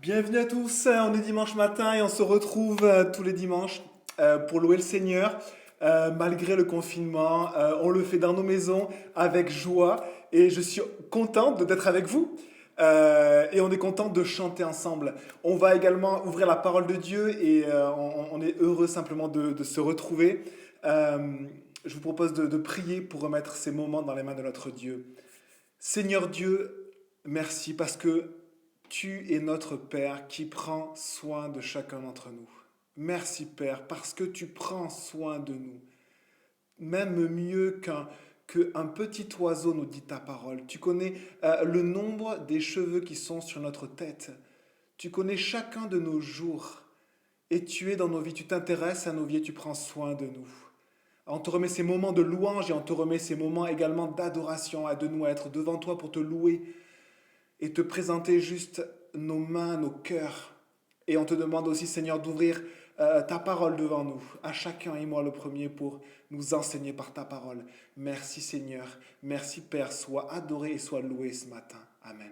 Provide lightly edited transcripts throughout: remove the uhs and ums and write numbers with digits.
Bienvenue à tous, on est dimanche matin et on se retrouve tous les dimanches pour louer le Seigneur. Malgré le confinement, on le fait dans nos maisons avec joie et je suis contente d'être avec vous et on est content de chanter ensemble. On va également ouvrir la parole de Dieu et on est heureux simplement de se retrouver. Euh, je vous propose de prier pour remettre ces moments dans les mains de notre Dieu. Seigneur Dieu, merci parce que tu es notre Père qui prend soin de chacun d'entre nous. Merci Père parce que tu prends soin de nous. Même mieux qu'un petit oiseau nous dit ta parole. Tu connais le nombre des cheveux qui sont sur notre tête. Tu connais chacun de nos jours. Et tu es dans nos vies, tu t'intéresses à nos vies et tu prends soin de nous. On te remet ces moments de louange et on te remet ces moments également d'adoration à de nous à être devant toi pour te louer et te présenter juste nos mains, nos cœurs. Et on te demande aussi, Seigneur, d'ouvrir ta parole devant nous, à chacun et moi le premier, pour nous enseigner par ta parole. Merci Seigneur, merci Père, sois adoré et sois loué ce matin. Amen.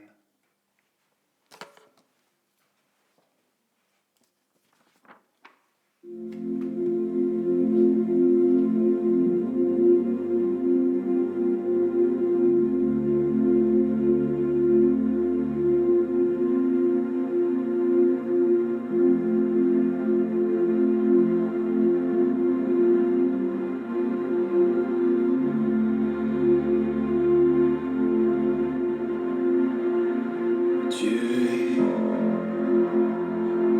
Dieu est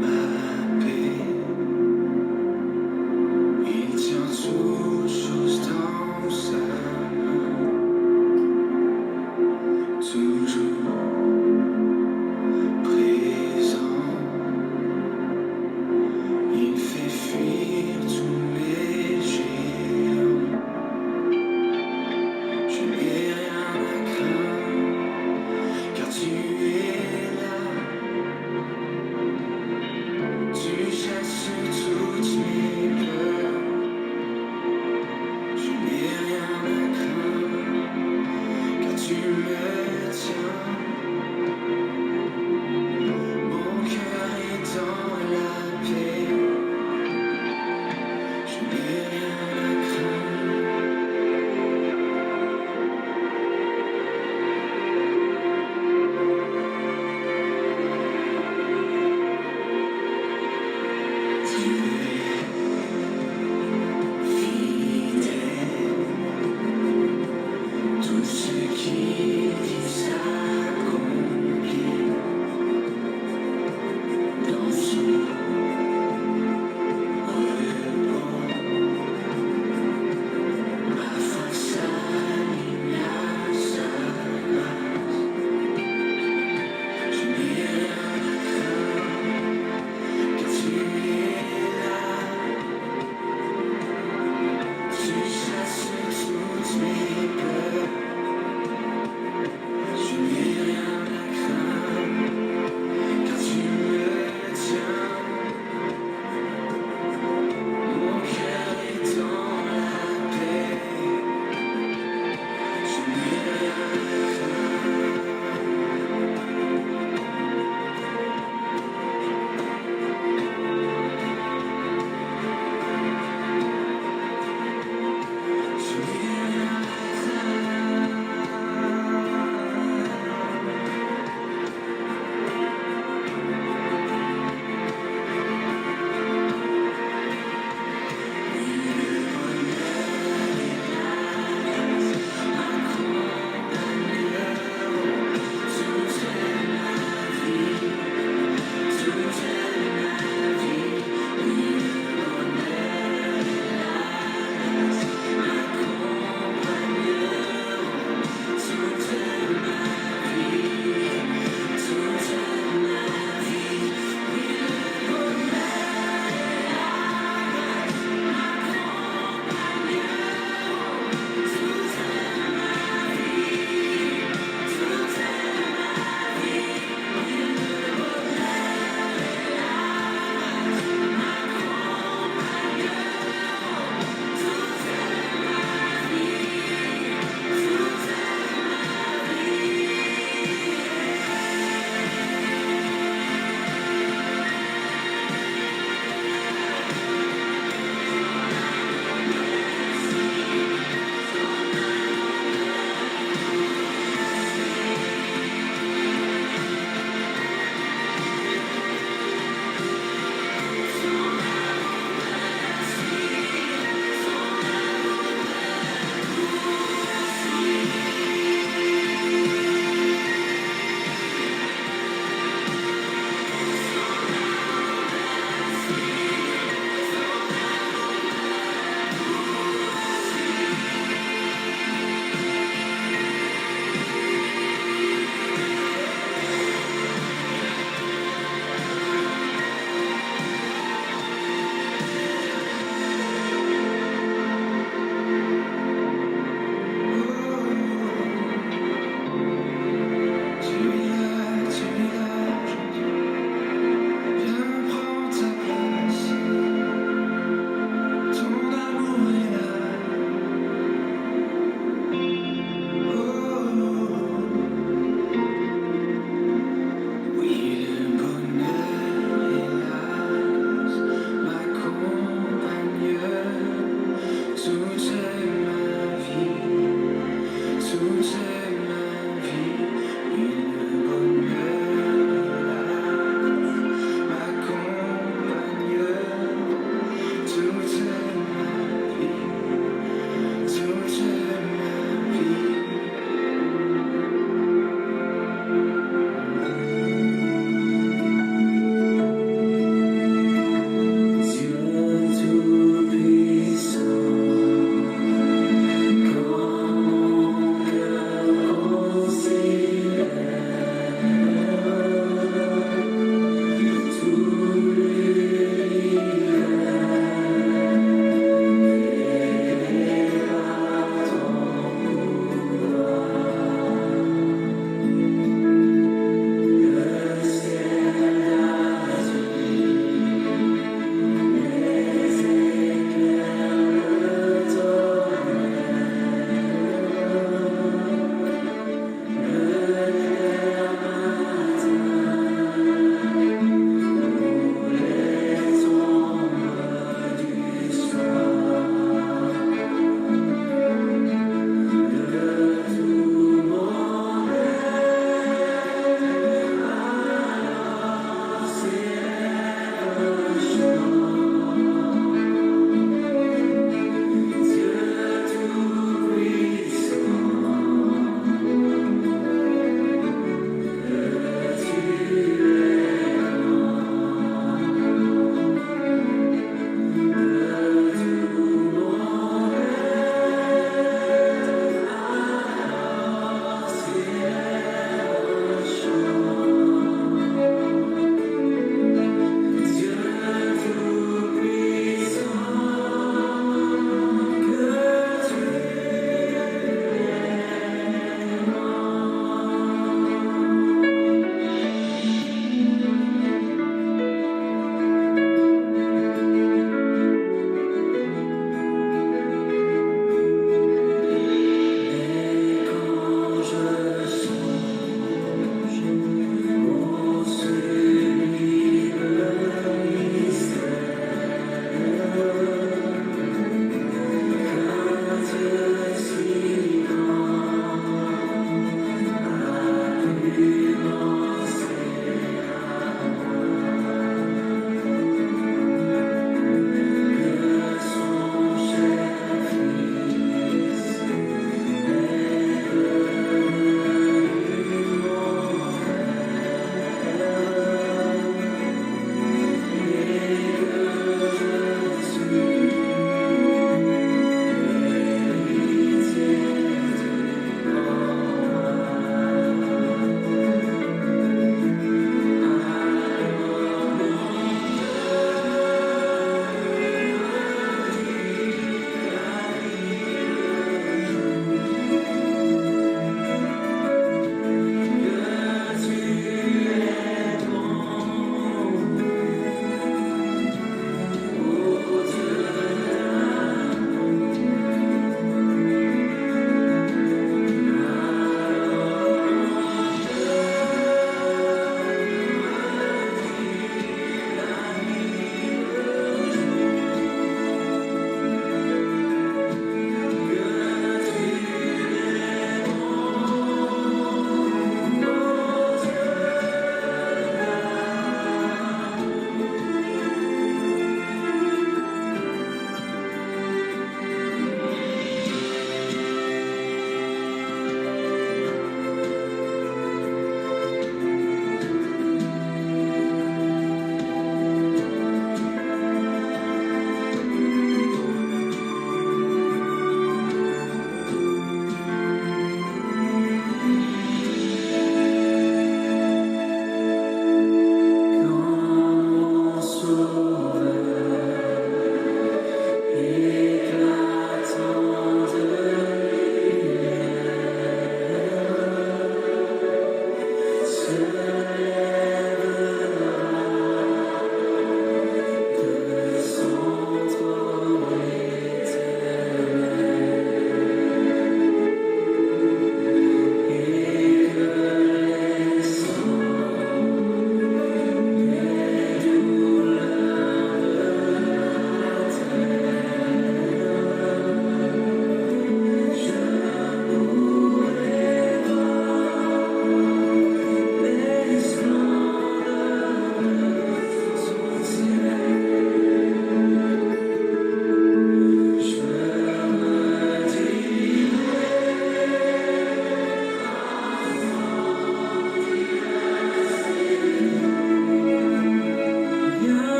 ma paix,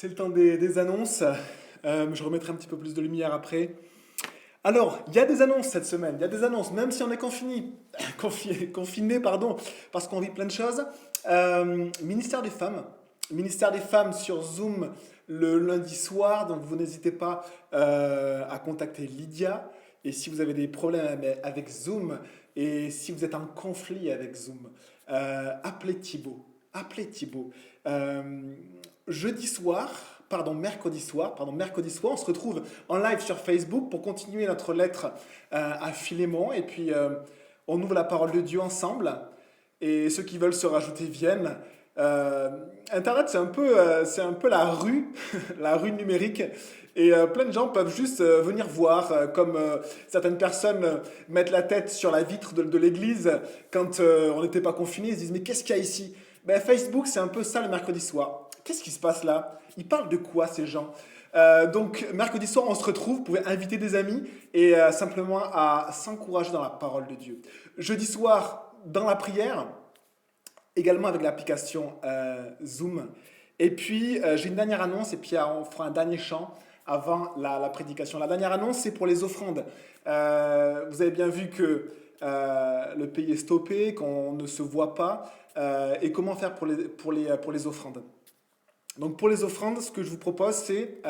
C'est le temps des annonces. Je remettrai un petit peu plus de lumière après. Alors, il y a des annonces cette semaine. Il y a des annonces, même si on est confiné, pardon, parce qu'on vit plein de choses. Ministère des Femmes. Ministère des Femmes sur Zoom le lundi soir. Donc, vous n'hésitez pas à contacter Lydia. Et si vous avez des problèmes avec Zoom, et si vous êtes en conflit avec Zoom, appelez Thibaut. Appelez Thibaut. Jeudi soir, mercredi soir, on se retrouve en live sur Facebook pour continuer notre lettre à Philémon. Et puis, on ouvre la parole de Dieu ensemble. Et ceux qui veulent se rajouter viennent. Internet, c'est un peu la rue, la rue numérique. Et plein de gens peuvent juste venir voir, comme certaines personnes mettent la tête sur la vitre de l'église quand on n'était pas confinés. Ils se disent, mais qu'est-ce qu'il y a ici? Ben, Facebook, c'est un peu ça le mercredi soir. Qu'est-ce qui se passe là? Ils parlent de quoi ces gens? Donc, mercredi soir, on se retrouve. Vous pouvez inviter des amis et simplement à s'encourager dans la parole de Dieu. Jeudi soir, dans la prière, également avec l'application Zoom. Et puis, j'ai une dernière annonce et puis on fera un dernier chant avant la prédication. La dernière annonce, c'est pour les offrandes. Vous avez bien vu que le pays est stoppé, qu'on ne se voit pas. Et comment faire pour les offrandes. Donc pour les offrandes, ce que je vous propose, c'est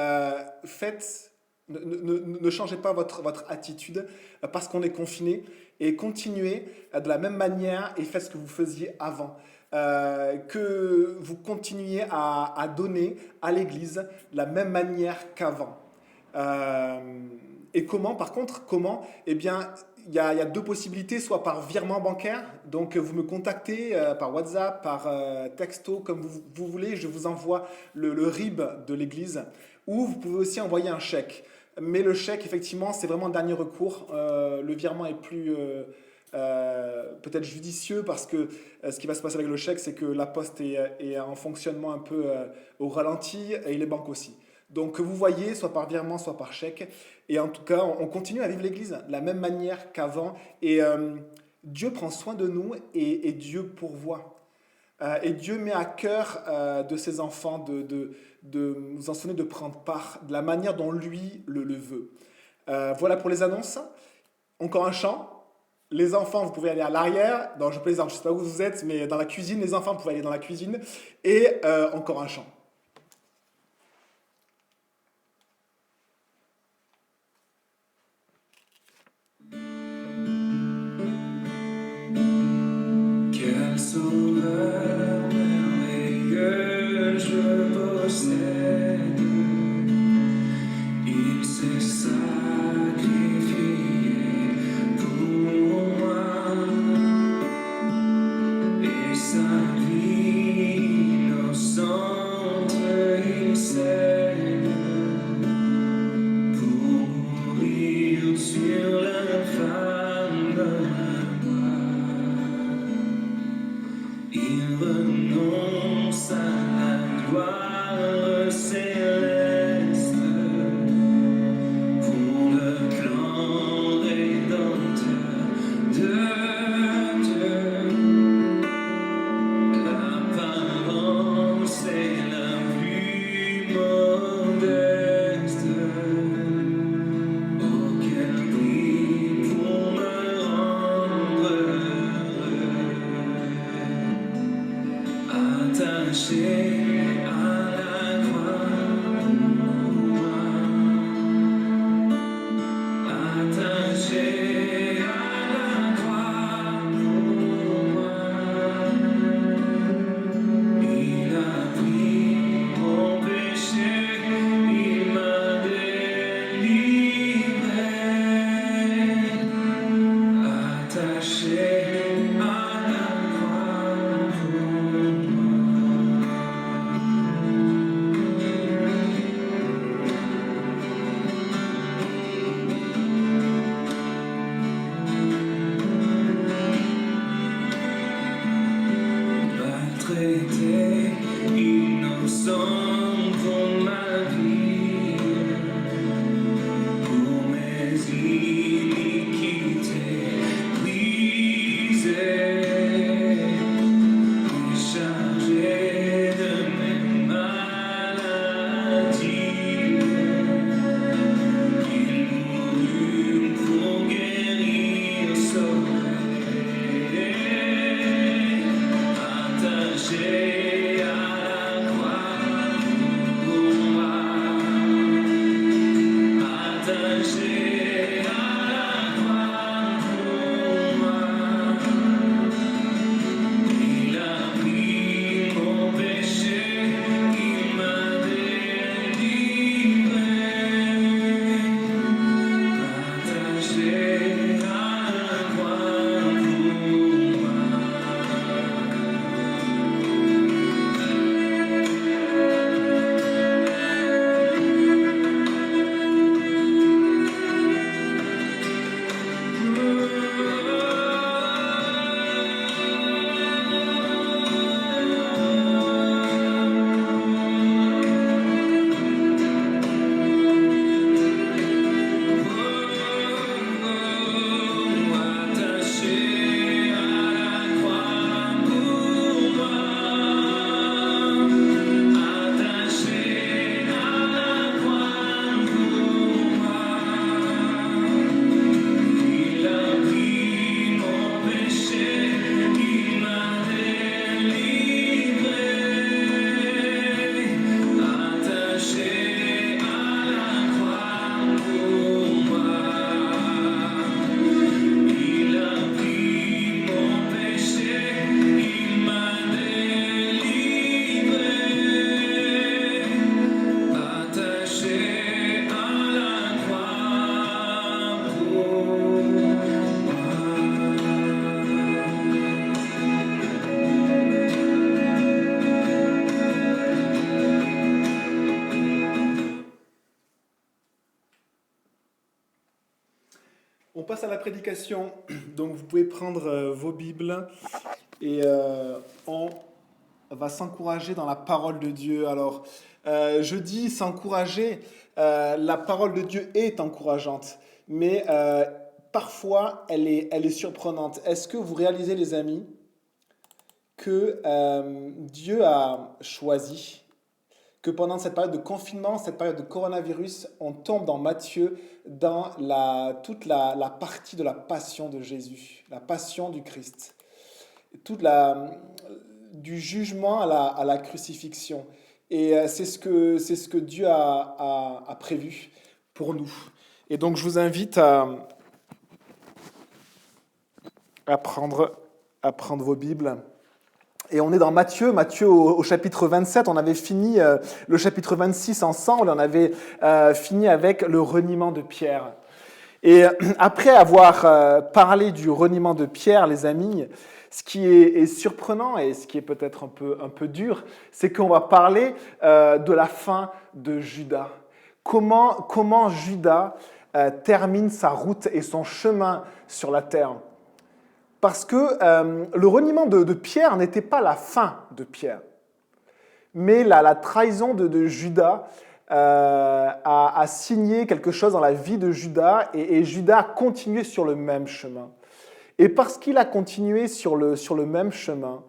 ne changez pas votre attitude parce qu'on est confiné et continuez de la même manière et faites ce que vous faisiez avant. Que vous continuiez à donner à l'Église de la même manière qu'avant. Et comment, par contre, Eh bien, il y a deux possibilités, soit par virement bancaire, donc vous me contactez par WhatsApp, par texto, comme vous voulez, je vous envoie le RIB de l'église, ou vous pouvez aussi envoyer un chèque. Mais le chèque, effectivement, c'est vraiment dernier recours. Le virement est plus peut-être judicieux parce que ce qui va se passer avec le chèque, c'est que la poste est en fonctionnement un peu au ralenti et les banques aussi. Donc vous voyez, soit par virement, soit par chèque. Et en tout cas, on continue à vivre l'Église de la même manière qu'avant. Et Dieu prend soin de nous et Dieu pourvoit. Et Dieu met à cœur de ses enfants de nous enseigner de prendre part de la manière dont lui le veut. Voilà pour les annonces. Encore un chant. Les enfants, vous pouvez aller à l'arrière. Non, je plaisante, je ne sais pas où vous êtes, mais dans la cuisine, les enfants, vous pouvez aller dans la cuisine. Et encore un chant. Quel sauveur merveilleux je possède. Il s'est sacrifié pour moi et sa vie innocente il cède pour mourir sur l'infâme. On passe à la prédication. Donc vous pouvez prendre vos Bibles et on va s'encourager dans la parole de Dieu. Alors, je dis s'encourager, la parole de Dieu est encourageante, mais parfois elle est surprenante. Est-ce que vous réalisez, les amis, que Dieu a choisi que pendant cette période de confinement, cette période de coronavirus, on tombe dans Matthieu, dans toute la partie de la passion de Jésus, la passion du Christ, du jugement à la crucifixion. Et c'est ce que Dieu a prévu pour nous. Et donc je vous invite à prendre vos Bibles. Et on est dans Matthieu au chapitre 27, on avait fini le chapitre 26 ensemble, on avait fini avec le reniement de Pierre. Et après avoir parlé du reniement de Pierre, les amis, ce qui est surprenant et ce qui est peut-être un peu dur, c'est qu'on va parler de la fin de Judas. Comment Judas termine sa route et son chemin sur la terre. Parce que le reniement de Pierre n'était pas la fin de Pierre, mais la trahison de Judas a signé quelque chose dans la vie de Judas et Judas a continué sur le même chemin. Et parce qu'il a continué sur le même chemin,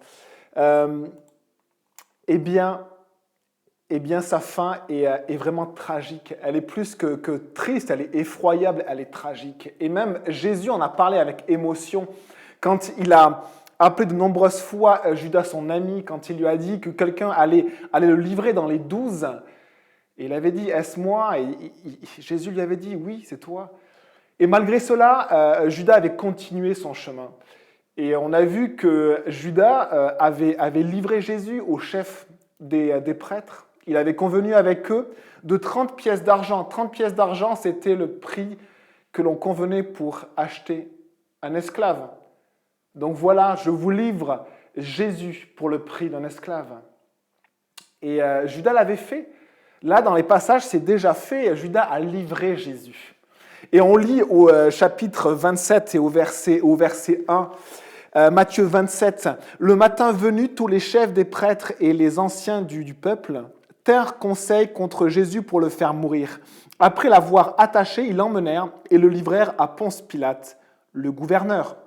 eh bien, sa fin est vraiment tragique. Elle est plus que triste, elle est effroyable, elle est tragique. Et même Jésus en a parlé avec émotion. Quand il a appelé de nombreuses fois Judas son ami, quand il lui a dit que quelqu'un allait le livrer dans les 12, et il avait dit « Est-ce moi ?» Et Jésus lui avait dit « Oui, c'est toi. » Et malgré cela, Judas avait continué son chemin. Et on a vu que Judas avait livré Jésus au chef des prêtres. Il avait convenu avec eux de 30 pièces d'argent. 30 pièces d'argent, c'était le prix que l'on convenait pour acheter un esclave. Donc voilà, je vous livre Jésus pour le prix d'un esclave. Et Judas l'avait fait. Là, dans les passages, c'est déjà fait. Judas a livré Jésus. Et on lit au chapitre 27 et au verset 1, Matthieu 27, « Le matin venu, tous les chefs des prêtres et les anciens du peuple tinrent conseil contre Jésus pour le faire mourir. Après l'avoir attaché, ils l'emmenèrent et le livrèrent à Ponce Pilate, le gouverneur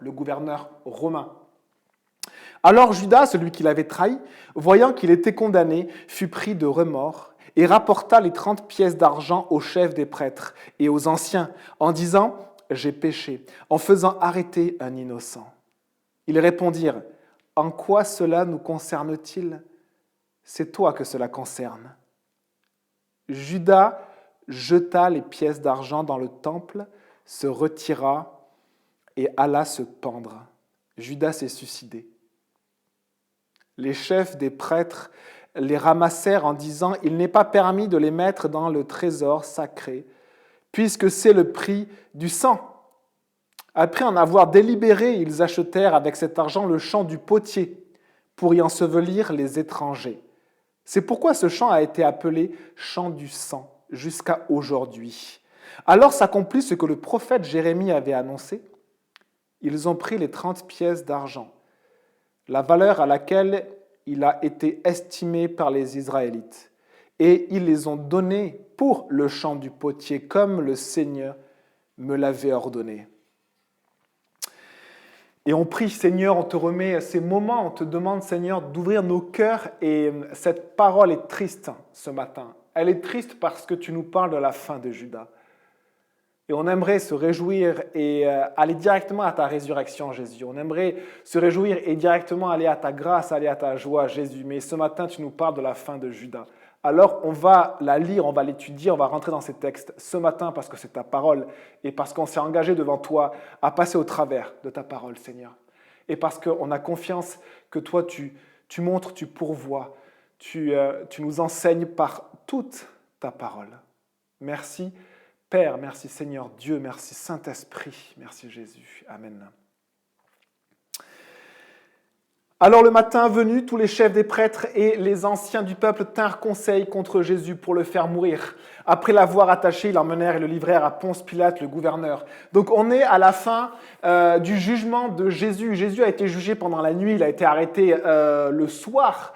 romain. Alors Judas, celui qui l'avait trahi, voyant qu'il était condamné, fut pris de remords et rapporta les 30 pièces d'argent aux chefs des prêtres et aux anciens, en disant « J'ai péché », en faisant arrêter un innocent. Ils répondirent « En quoi cela nous concerne-t-il ? C'est toi que cela concerne. » Judas jeta les pièces d'argent dans le temple, se retira et alla se pendre. Judas s'est suicidé. Les chefs des prêtres les ramassèrent en disant « Il n'est pas permis de les mettre dans le trésor sacré, puisque c'est le prix du sang. » Après en avoir délibéré, ils achetèrent avec cet argent le champ du potier pour y ensevelir les étrangers. C'est pourquoi ce champ a été appelé champ du sang jusqu'à aujourd'hui. Alors s'accomplit ce que le prophète Jérémie avait annoncé. Ils ont pris les 30 pièces d'argent, la valeur à laquelle il a été estimé par les Israélites, et ils les ont donnés pour le champ du potier, comme le Seigneur me l'avait ordonné. Et on prie, Seigneur, on te remet ces moments, on te demande, Seigneur, d'ouvrir nos cœurs, et cette parole est triste ce matin. Elle est triste parce que tu nous parles de la fin de Judas. Et on aimerait se réjouir et aller directement à ta résurrection, Jésus. On aimerait se réjouir et directement aller à ta grâce, aller à ta joie, Jésus. Mais ce matin, tu nous parles de la fin de Judas. Alors, on va la lire, on va l'étudier, on va rentrer dans ces textes ce matin parce que c'est ta parole et parce qu'on s'est engagé devant toi à passer au travers de ta parole, Seigneur. Et parce qu'on a confiance que toi, tu montres, tu pourvois, tu nous enseignes par toute ta parole. Merci. Père, merci Seigneur Dieu, merci Saint-Esprit, merci Jésus. Amen. Alors le matin venu, tous les chefs des prêtres et les anciens du peuple tinrent conseil contre Jésus pour le faire mourir. Après l'avoir attaché, ils l'emmenèrent et le livrèrent à Ponce Pilate, le gouverneur. Donc on est à la fin du jugement de Jésus. Jésus a été jugé pendant la nuit, il a été arrêté le soir,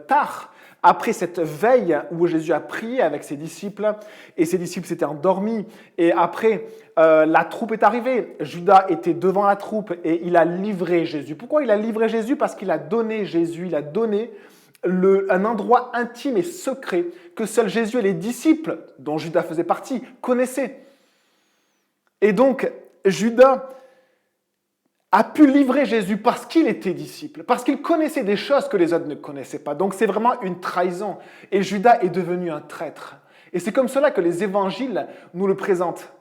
tard. Après cette veille où Jésus a prié avec ses disciples, et ses disciples s'étaient endormis, et après la troupe est arrivée, Judas était devant la troupe et il a livré Jésus. Pourquoi il a livré Jésus? Parce qu'il a donné Jésus, il a donné un endroit intime et secret que seuls Jésus et les disciples, dont Judas faisait partie, connaissaient. Et donc Judas a pu livrer Jésus parce qu'il était disciple, parce qu'il connaissait des choses que les autres ne connaissaient pas. Donc c'est vraiment une trahison. Et Judas est devenu un traître. Et c'est comme cela que les évangiles nous le présentent.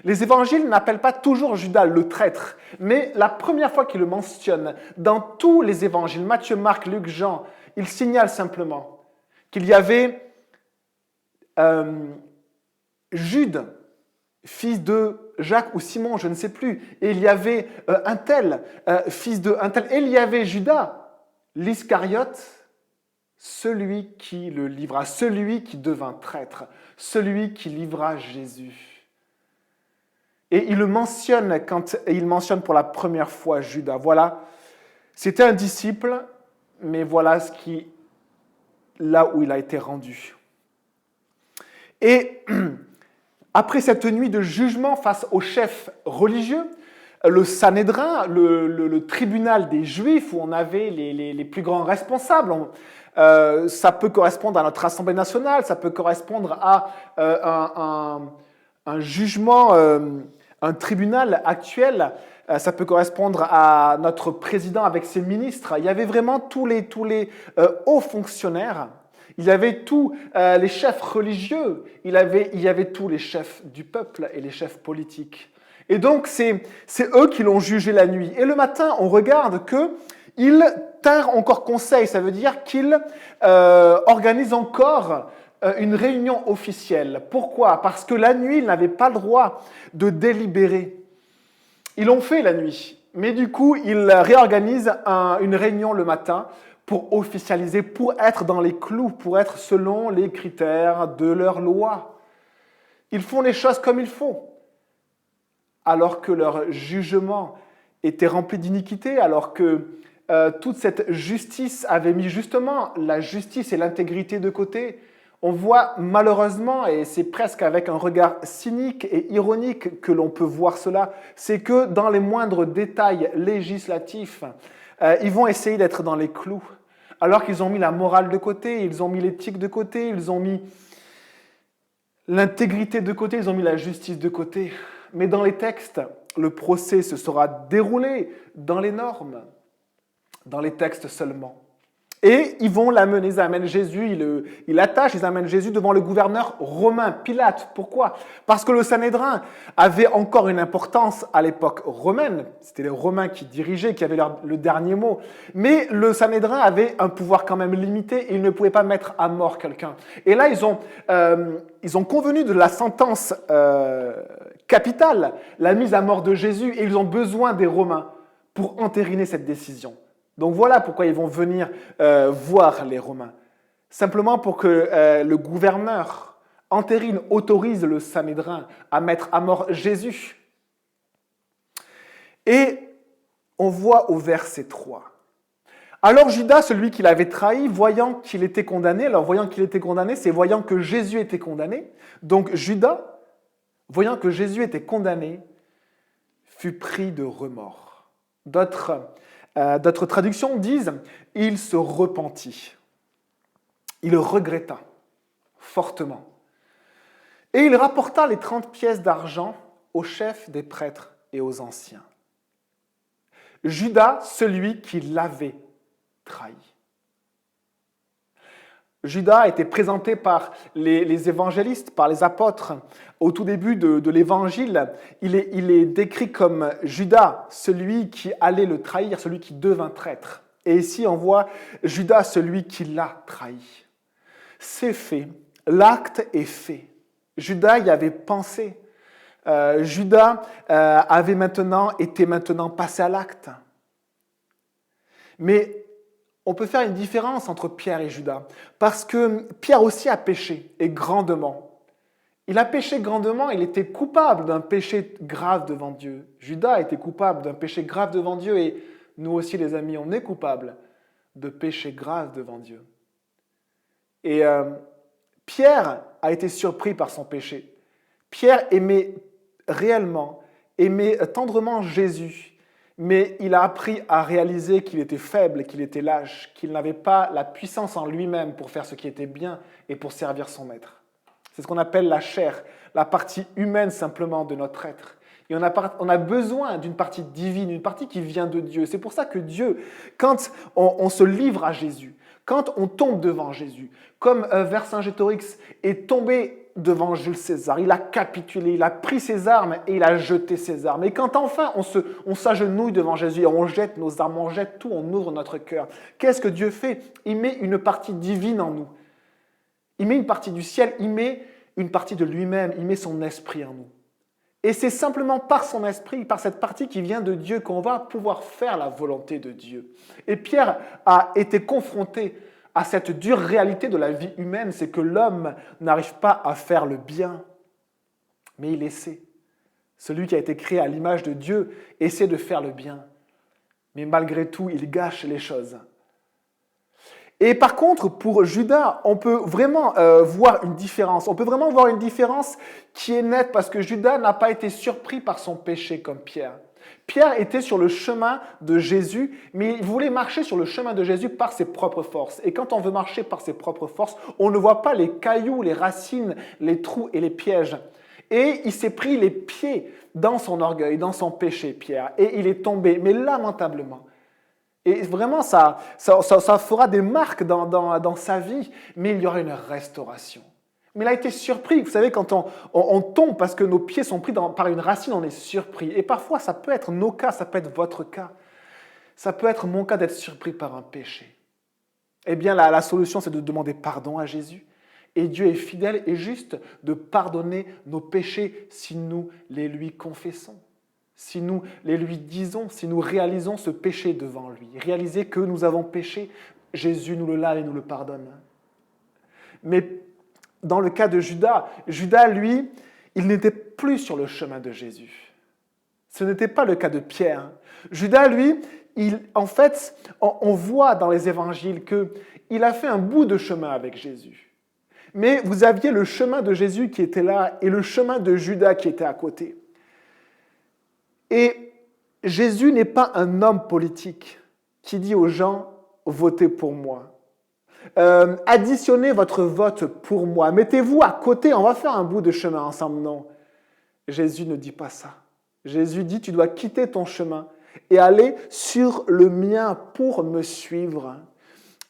Les évangiles n'appellent pas toujours Judas le traître, mais la première fois qu'ils le mentionnent, dans tous les évangiles, Matthieu, Marc, Luc, Jean, ils signalent simplement qu'il y avait Jude, fils de Jacques ou Simon, je ne sais plus, et il y avait un tel, fils de un tel, et il y avait Judas, l'Iscariote, celui qui le livra, celui qui devint traître, celui qui livra Jésus. Et il le mentionne quand il mentionne pour la première fois Judas. Voilà, c'était un disciple, mais voilà là où il a été rendu. Et après cette nuit de jugement face aux chefs religieux, le Sanhédrin, le tribunal des Juifs, où on avait les plus grands responsables, ça peut correspondre à notre Assemblée nationale, ça peut correspondre à un jugement, un tribunal actuel, ça peut correspondre à notre président avec ses ministres. Il y avait vraiment tous les hauts fonctionnaires. Il y avait tous les chefs religieux, il y avait tous les chefs du peuple et les chefs politiques. Et donc, c'est eux qui l'ont jugé la nuit. Et le matin, on regarde qu'ils tinrent encore conseil. Ça veut dire qu'ils organisent encore une réunion officielle. Pourquoi? Parce que la nuit, ils n'avaient pas le droit de délibérer. Ils l'ont fait la nuit. Mais du coup, ils réorganisent une réunion le matin pour officialiser, pour être dans les clous, pour être selon les critères de leur loi. Ils font les choses comme il faut, alors que leur jugement était rempli d'iniquité, alors que toute cette justice avait mis justement la justice et l'intégrité de côté. On voit malheureusement, et c'est presque avec un regard cynique et ironique que l'on peut voir cela, c'est que dans les moindres détails législatifs, ils vont essayer d'être dans les clous, alors qu'ils ont mis la morale de côté, ils ont mis l'éthique de côté, ils ont mis l'intégrité de côté, ils ont mis la justice de côté. Mais dans les textes, le procès se sera déroulé dans les normes, dans les textes seulement. Et ils vont l'amener, ils amènent Jésus, ils l'attachent, ils amènent Jésus devant le gouverneur romain, Pilate. Pourquoi? Parce que le Sanhédrin avait encore une importance à l'époque romaine. C'était les Romains qui dirigeaient, qui avaient le dernier mot. Mais le Sanhédrin avait un pouvoir quand même limité et il ne pouvait pas mettre à mort quelqu'un. Et là, ils ont convenu de la sentence capitale, la mise à mort de Jésus, et ils ont besoin des Romains pour entériner cette décision. Donc voilà pourquoi ils vont venir voir les Romains. Simplement pour que le gouverneur entérine, autorise le Sanhédrin à mettre à mort Jésus. Et on voit au verset 3. Alors Judas, celui qui l'avait trahi, voyant qu'il était condamné, c'est voyant que Jésus était condamné. Donc Judas, voyant que Jésus était condamné, fut pris de remords. D'autres traductions disent « il se repentit ». Il regretta fortement. Et il rapporta les 30 pièces d'argent aux chefs des prêtres et aux anciens. Judas, celui qui l'avait trahi. Judas a été présenté par les évangélistes, par les apôtres. Au tout début de l'évangile, il est décrit comme Judas, celui qui allait le trahir, celui qui devint traître. Et ici, on voit Judas, celui qui l'a trahi. C'est fait, l'acte est fait. Judas y avait pensé. Judas était maintenant passé à l'acte. Mais on peut faire une différence entre Pierre et Judas, parce que Pierre aussi a péché, et grandement. Il a péché grandement, il était coupable d'un péché grave devant Dieu. Judas était coupable d'un péché grave devant Dieu, et nous aussi les amis, on est coupables de péchés graves devant Dieu. Et Pierre a été surpris par son péché. Pierre aimait réellement, aimait tendrement Jésus, mais il a appris à réaliser qu'il était faible, qu'il était lâche, qu'il n'avait pas la puissance en lui-même pour faire ce qui était bien et pour servir son maître. C'est ce qu'on appelle la chair, la partie humaine simplement de notre être. Et on a besoin d'une partie divine, une partie qui vient de Dieu. C'est pour ça que Dieu, quand on se livre à Jésus, quand on tombe devant Jésus, comme Vercingétorix est tombé devant Jules César, il a capitulé, il a pris ses armes et il a jeté ses armes. Et quand enfin on s'agenouille devant Jésus et on jette nos armes, on jette tout, on ouvre notre cœur, qu'est-ce que Dieu fait? Il met une partie divine en nous. Il met une partie du ciel, il met une partie de lui-même, il met son esprit en nous. Et c'est simplement par son esprit, par cette partie qui vient de Dieu, qu'on va pouvoir faire la volonté de Dieu. Et Pierre a été confronté à cette dure réalité de la vie humaine, c'est que l'homme n'arrive pas à faire le bien, mais il essaie. Celui qui a été créé à l'image de Dieu essaie de faire le bien, mais malgré tout, il gâche les choses. Et par contre, pour Judas, on peut vraiment voir une différence. On peut vraiment voir une différence qui est nette parce que Judas n'a pas été surpris par son péché comme Pierre. Pierre était sur le chemin de Jésus, mais il voulait marcher sur le chemin de Jésus par ses propres forces. Et quand on veut marcher par ses propres forces, on ne voit pas les cailloux, les racines, les trous et les pièges. Et il s'est pris les pieds dans son orgueil, dans son péché, Pierre. Et il est tombé, mais lamentablement. Et vraiment, ça fera des marques dans sa vie, mais il y aura une restauration. Mais il a été surpris. Vous savez, quand on tombe parce que nos pieds sont pris par une racine, on est surpris. Et parfois, ça peut être nos cas, ça peut être votre cas. Ça peut être mon cas d'être surpris par un péché. Eh bien, la solution, c'est de demander pardon à Jésus. Et Dieu est fidèle et juste de pardonner nos péchés si nous les lui confessons. Si nous les lui disons, si nous réalisons ce péché devant lui. Réaliser que nous avons péché, Jésus nous le lave et nous le pardonne. Mais dans le cas de Judas, lui, il n'était plus sur le chemin de Jésus. Ce n'était pas le cas de Pierre. Judas, lui, en fait, on voit dans les évangiles qu'il a fait un bout de chemin avec Jésus. Mais vous aviez le chemin de Jésus qui était là et le chemin de Judas qui était à côté. Et Jésus n'est pas un homme politique qui dit aux gens « votez pour moi ». Additionnez votre vote pour moi. Mettez-vous à côté, on va faire un bout de chemin ensemble. Non, Jésus ne dit pas ça. Jésus dit, tu dois quitter ton chemin et aller sur le mien pour me suivre.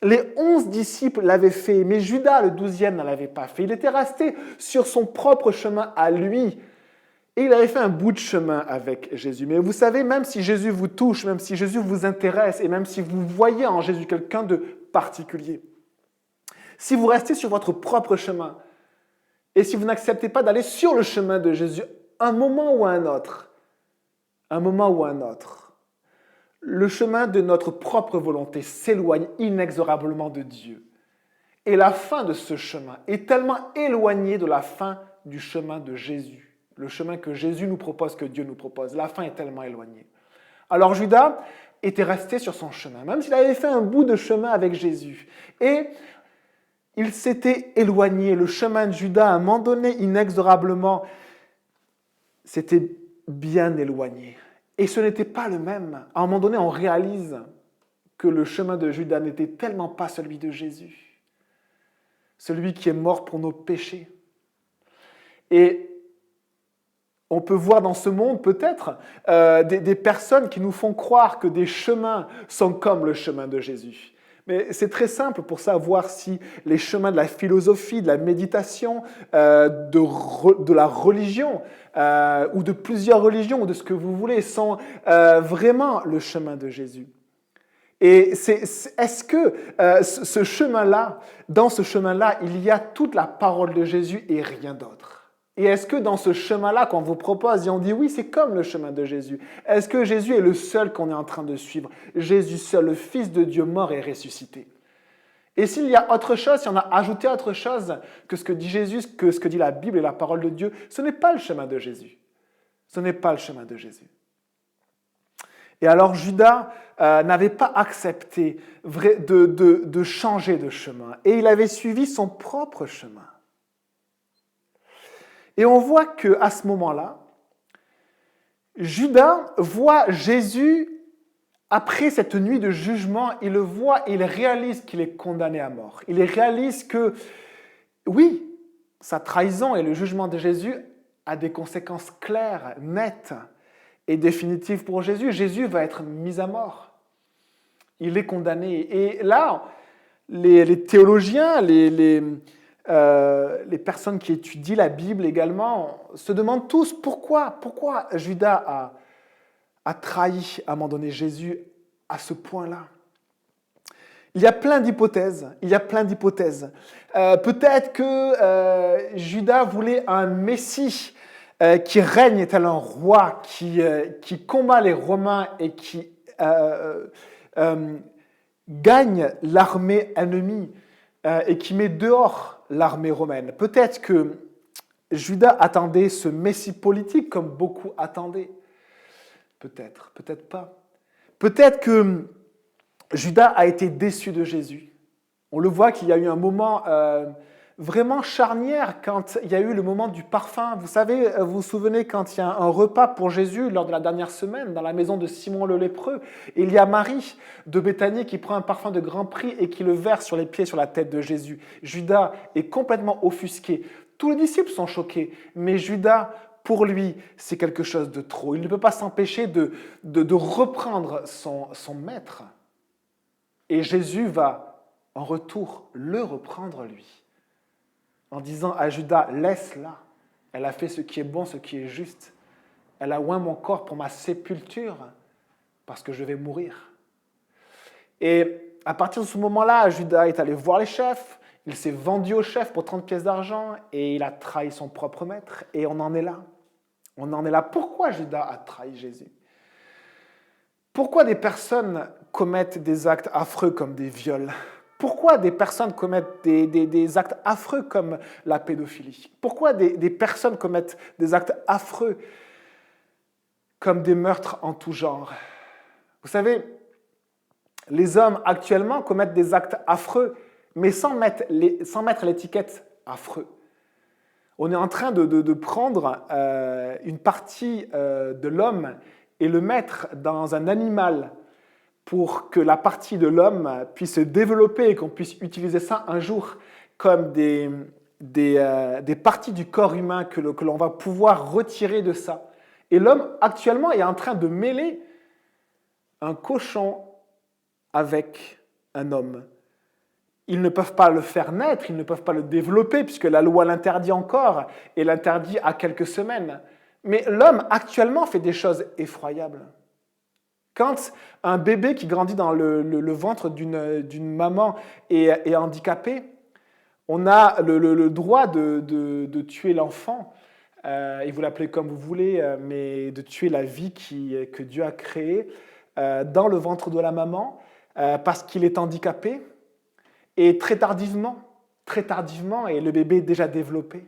Les 11 disciples l'avaient fait, mais Judas, le 12e, ne l'avait pas fait. Il était resté sur son propre chemin à lui. Et il avait fait un bout de chemin avec Jésus. Mais vous savez, même si Jésus vous touche, même si Jésus vous intéresse, et même si vous voyez en Jésus quelqu'un de particulier, si vous restez sur votre propre chemin, et si vous n'acceptez pas d'aller sur le chemin de Jésus, un moment ou un autre, le chemin de notre propre volonté s'éloigne inexorablement de Dieu. Et la fin de ce chemin est tellement éloignée de la fin du chemin de Jésus. Le chemin que Jésus nous propose, que Dieu nous propose. La fin est tellement éloignée. Alors Judas était resté sur son chemin, même s'il avait fait un bout de chemin avec Jésus. Et il s'était éloigné. Le chemin de Judas, à un moment donné, inexorablement, s'était bien éloigné. Et ce n'était pas le même. À un moment donné, on réalise que le chemin de Judas n'était tellement pas celui de Jésus. Celui qui est mort pour nos péchés. Et on peut voir dans ce monde peut-être des personnes qui nous font croire que des chemins sont comme le chemin de Jésus. Mais c'est très simple pour savoir si les chemins de la philosophie, de la méditation, de la religion, ou de plusieurs religions, ou de ce que vous voulez, sont vraiment le chemin de Jésus. Et est-ce que ce chemin-là, dans ce chemin-là, il y a toute la parole de Jésus et rien d'autre? Et est-ce que dans ce chemin-là qu'on vous propose, et on dit oui, c'est comme le chemin de Jésus, est-ce que Jésus est le seul qu'on est en train de suivre? Jésus seul, le Fils de Dieu mort et ressuscité. Et s'il y a autre chose, si on a ajouté autre chose que ce que dit Jésus, que ce que dit la Bible et la parole de Dieu, ce n'est pas le chemin de Jésus. Ce n'est pas le chemin de Jésus. Et alors Judas n'avait pas accepté de changer de chemin. Et il avait suivi son propre chemin. Et on voit qu'à ce moment-là, Judas voit Jésus, après cette nuit de jugement, il le voit et il réalise qu'il est condamné à mort. Il réalise que, oui, sa trahison et le jugement de Jésus a des conséquences claires, nettes et définitives pour Jésus. Jésus va être mis à mort. Il est condamné. Et là, les théologiens, les personnes qui étudient la Bible également se demandent tous pourquoi Judas a trahi à un moment donné Jésus à ce point-là. Il y a plein d'hypothèses. Peut-être que Judas voulait un Messie qui règne tel un roi, qui combat les Romains et qui gagne l'armée ennemie et qui met dehors l'armée romaine. Peut-être que Judas attendait ce Messie politique comme beaucoup attendaient. Peut-être, peut-être pas. Peut-être que Judas a été déçu de Jésus. On le voit qu'il y a eu un moment vraiment charnière quand il y a eu le moment du parfum. Vous savez, vous vous souvenez quand il y a un repas pour Jésus lors de la dernière semaine dans la maison de Simon le lépreux, et il y a Marie de Béthanie qui prend un parfum de grand prix et qui le verse sur les pieds, sur la tête de Jésus. Judas est complètement offusqué. Tous les disciples sont choqués, mais Judas, pour lui, c'est quelque chose de trop. Il ne peut pas s'empêcher de reprendre son maître. Et Jésus va, en retour, le reprendre lui. En disant à Judas, laisse-la. Elle a fait ce qui est bon, ce qui est juste. Elle a oint mon corps pour ma sépulture, parce que je vais mourir. Et à partir de ce moment-là, Judas est allé voir les chefs, il s'est vendu aux chefs pour 30 pièces d'argent, et il a trahi son propre maître, et on en est là. On en est là. Pourquoi Judas a trahi Jésus? Pourquoi des personnes commettent des actes affreux comme des viols? Pourquoi des personnes commettent des actes affreux comme la pédophilie? Pourquoi des personnes commettent des actes affreux comme des meurtres en tout genre? Vous savez, les hommes actuellement commettent des actes affreux, mais sans mettre l'étiquette affreux. On est en train de prendre une partie de l'homme et le mettre dans un animal pour que la partie de l'homme puisse se développer et qu'on puisse utiliser ça un jour comme des parties du corps humain que l'on va pouvoir retirer de ça. Et l'homme, actuellement, est en train de mêler un cochon avec un homme. Ils ne peuvent pas le faire naître, ils ne peuvent pas le développer, puisque la loi l'interdit encore, et l'interdit à quelques semaines. Mais l'homme, actuellement, fait des choses effroyables. Quand un bébé qui grandit dans le ventre d'une maman est handicapé, on a le droit de tuer l'enfant, et vous l'appelez comme vous voulez, mais de tuer la vie que Dieu a créée dans le ventre de la maman, parce qu'il est handicapé, et très tardivement, et le bébé est déjà développé.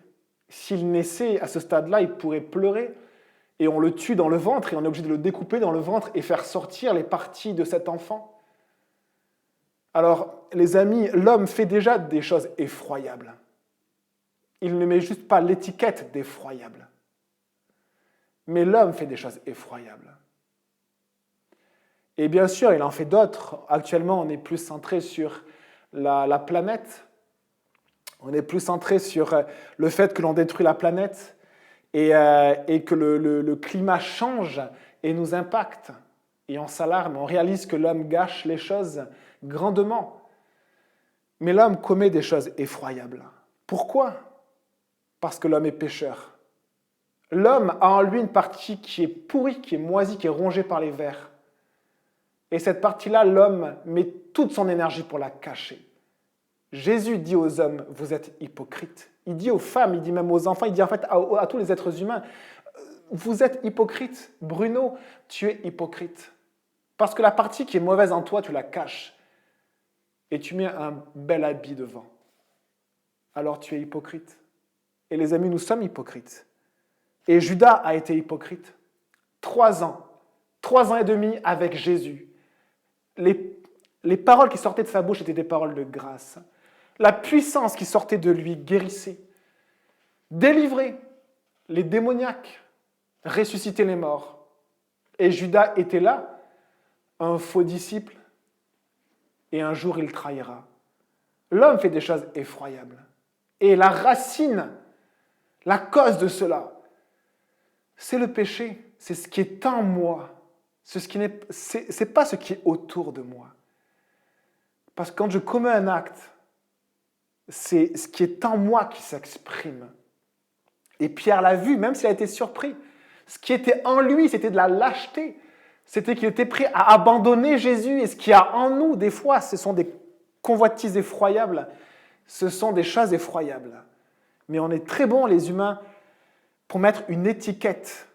S'il naissait à ce stade-là, il pourrait pleurer. Et on le tue dans le ventre, et on est obligé de le découper dans le ventre et faire sortir les parties de cet enfant. Alors, les amis, l'homme fait déjà des choses effroyables. Il ne met juste pas l'étiquette d'effroyable. Mais l'homme fait des choses effroyables. Et bien sûr, il en fait d'autres. Actuellement, on est plus centré sur la planète. On est plus centré sur le fait que l'on détruit la planète. Et que le climat change et nous impacte. Et on s'alarme, on réalise que l'homme gâche les choses grandement. Mais l'homme commet des choses effroyables. Pourquoi? Parce que l'homme est pécheur. L'homme a en lui une partie qui est pourrie, qui est moisie, qui est rongée par les vers. Et cette partie-là, l'homme met toute son énergie pour la cacher. Jésus dit aux hommes, vous êtes hypocrites. Il dit aux femmes, il dit même aux enfants, il dit en fait à tous les êtres humains, vous êtes hypocrites. Bruno, tu es hypocrite. Parce que la partie qui est mauvaise en toi, tu la caches. Et tu mets un bel habit devant. Alors tu es hypocrite. Et les amis, nous sommes hypocrites. Et Judas a été hypocrite. 3 ans. 3 ans et demi avec Jésus. Les paroles qui sortaient de sa bouche étaient des paroles de grâce. La puissance qui sortait de lui guérissait, délivrait les démoniaques, ressuscitait les morts. Et Judas était là, un faux disciple, et un jour il trahira. L'homme fait des choses effroyables. Et la racine, la cause de cela, c'est le péché. C'est ce qui est en moi. C'est pas ce qui est autour de moi. Parce que quand je commets un acte, c'est ce qui est en moi qui s'exprime. Et Pierre l'a vu, même s'il a été surpris. Ce qui était en lui, c'était de la lâcheté. C'était qu'il était prêt à abandonner Jésus. Et ce qu'il y a en nous, des fois, ce sont des convoitises effroyables. Ce sont des choses effroyables. Mais on est très bons, les humains, pour mettre une étiquette,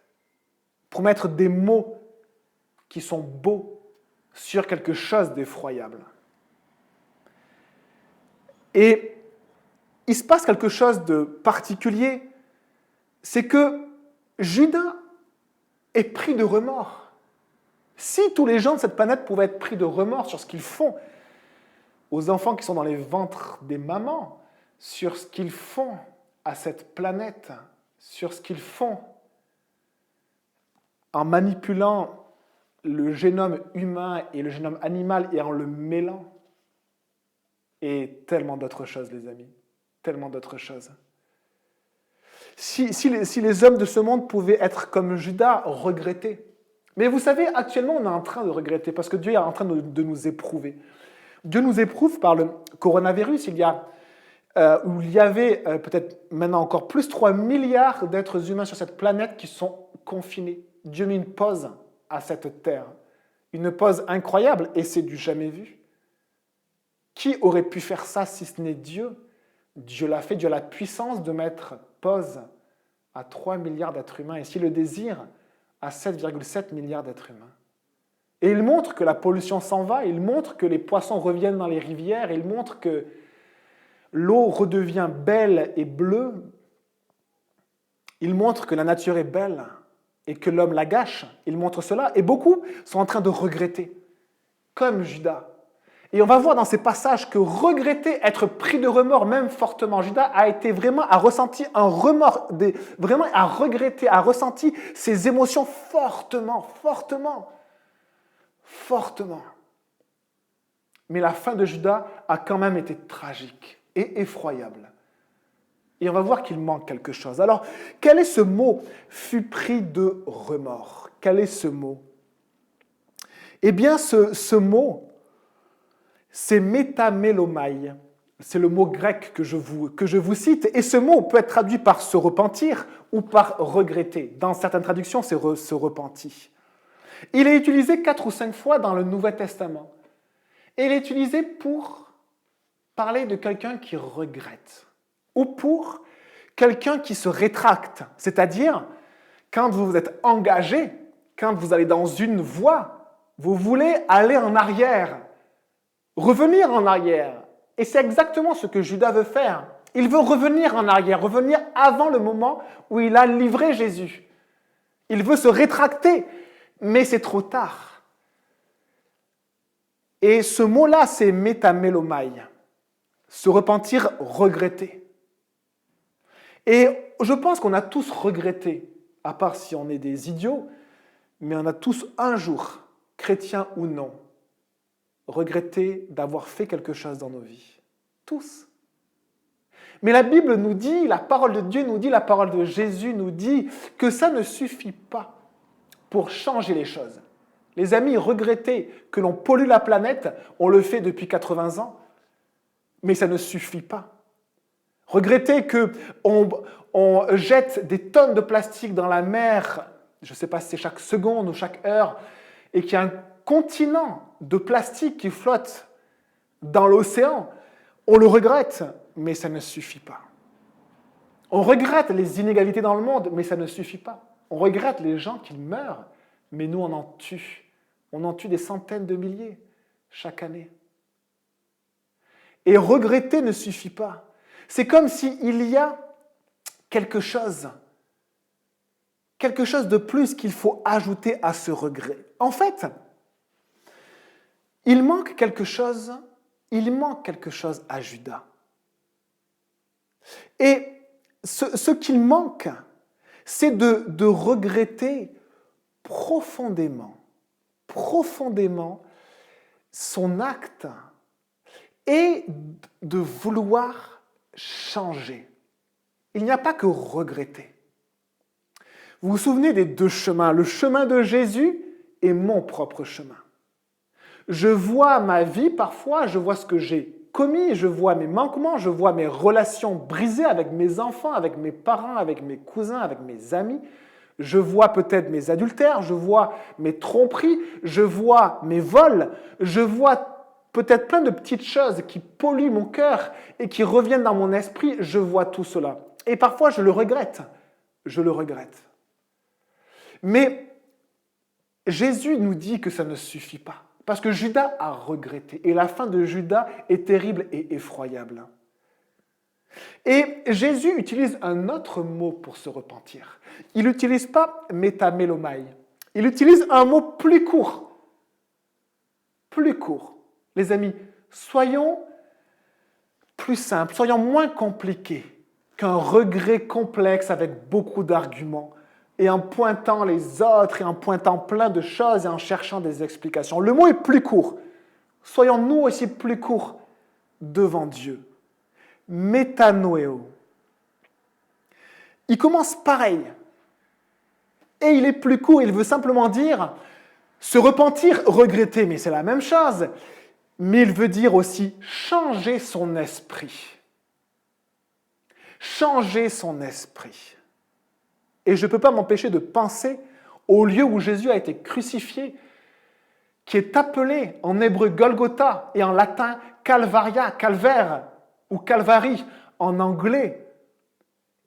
pour mettre des mots qui sont beaux sur quelque chose d'effroyable. Et il se passe quelque chose de particulier, c'est que Judas est pris de remords. Si tous les gens de cette planète pouvaient être pris de remords sur ce qu'ils font aux enfants qui sont dans les ventres des mamans, sur ce qu'ils font à cette planète, sur ce qu'ils font en manipulant le génome humain et le génome animal et en le mêlant, et tellement d'autres choses, les amis, tellement d'autres choses. Si les hommes de ce monde pouvaient être comme Judas, regretter. Mais vous savez, actuellement, on est en train de regretter parce que Dieu est en train de nous éprouver. Dieu nous éprouve par le coronavirus. Il y avait peut-être maintenant encore plus 3 milliards d'êtres humains sur cette planète qui sont confinés. Dieu met une pause à cette terre. Une pause incroyable et c'est du jamais vu. Qui aurait pu faire ça si ce n'est Dieu ? Dieu l'a fait, Dieu a la puissance de mettre pause à 3 milliards d'êtres humains et s'il le désire, à 7,7 milliards d'êtres humains. Et il montre que la pollution s'en va, il montre que les poissons reviennent dans les rivières, il montre que l'eau redevient belle et bleue, il montre que la nature est belle et que l'homme la gâche, il montre cela, et beaucoup sont en train de regretter, comme Judas. Et on va voir dans ces passages que regretter, être pris de remords, même fortement, Judas a ressenti un remords, vraiment a regretté, a ressenti ses émotions fortement. Mais la fin de Judas a quand même été tragique et effroyable. Et on va voir qu'il manque quelque chose. Alors, quel est ce mot « fut pris de remords » ? Quel est ce mot ? Eh bien, ce mot, c'est métamélomai. C'est le mot grec que je vous cite. Et ce mot peut être traduit par se repentir ou par regretter. Dans certaines traductions, c'est se repentir. Il est utilisé 4 ou 5 fois dans le Nouveau Testament. Et il est utilisé pour parler de quelqu'un qui regrette ou pour quelqu'un qui se rétracte. C'est-à-dire, quand vous vous êtes engagé, quand vous allez dans une voie, vous voulez aller en arrière, revenir en arrière. Et c'est exactement ce que Judas veut faire. Il veut revenir en arrière, revenir avant le moment où il a livré Jésus. Il veut se rétracter, mais c'est trop tard. Et ce mot-là, c'est métamélomai. Se repentir, regretter. Et je pense qu'on a tous regretté, à part si on est des idiots, mais on a tous un jour, chrétiens ou non, regretté d'avoir fait quelque chose dans nos vies. Tous. Mais la Bible nous dit, la parole de Dieu nous dit, la parole de Jésus nous dit que ça ne suffit pas pour changer les choses. Les amis, regretter que l'on pollue la planète, on le fait depuis 80 ans, mais ça ne suffit pas. Regretter qu'on jette des tonnes de plastique dans la mer, je ne sais pas si c'est chaque seconde ou chaque heure, et qu'il y a un continent de plastique qui flotte dans l'océan. On le regrette, mais ça ne suffit pas. On regrette les inégalités dans le monde, mais ça ne suffit pas. On regrette les gens qui meurent, mais nous, on en tue. On en tue des centaines de milliers chaque année. Et regretter ne suffit pas. C'est comme s'il y a quelque chose de plus qu'il faut ajouter à ce regret. En fait, il manque quelque chose à Judas. Et ce qu'il manque, c'est de regretter profondément son acte et de vouloir changer. Il n'y a pas que regretter. Vous vous souvenez des deux chemins, le chemin de Jésus et mon propre chemin. Je vois ma vie parfois, je vois ce que j'ai commis, je vois mes manquements, je vois mes relations brisées avec mes enfants, avec mes parents, avec mes cousins, avec mes amis. Je vois peut-être mes adultères, je vois mes tromperies, je vois mes vols, je vois peut-être plein de petites choses qui polluent mon cœur et qui reviennent dans mon esprit, je vois tout cela. Et parfois je le regrette. Mais Jésus nous dit que ça ne suffit pas. Parce que Judas a regretté. Et la fin de Judas est terrible et effroyable. Et Jésus utilise un autre mot pour se repentir. Il n'utilise pas métamélomai. Il utilise un mot plus court. Plus court. Les amis, soyons plus simples, soyons moins compliqués qu'un regret complexe avec beaucoup d'arguments et en pointant les autres et en pointant plein de choses et en cherchant des explications. Le mot est plus court. Soyons nous aussi plus courts devant Dieu. Métanoéo. Il commence pareil. Et il est plus court, il veut simplement dire se repentir, regretter, mais c'est la même chose. Mais il veut dire aussi changer son esprit. Changer son esprit. Et je ne peux pas m'empêcher de penser au lieu où Jésus a été crucifié, qui est appelé en hébreu Golgotha et en latin Calvaria, calvaire ou Calvary en anglais.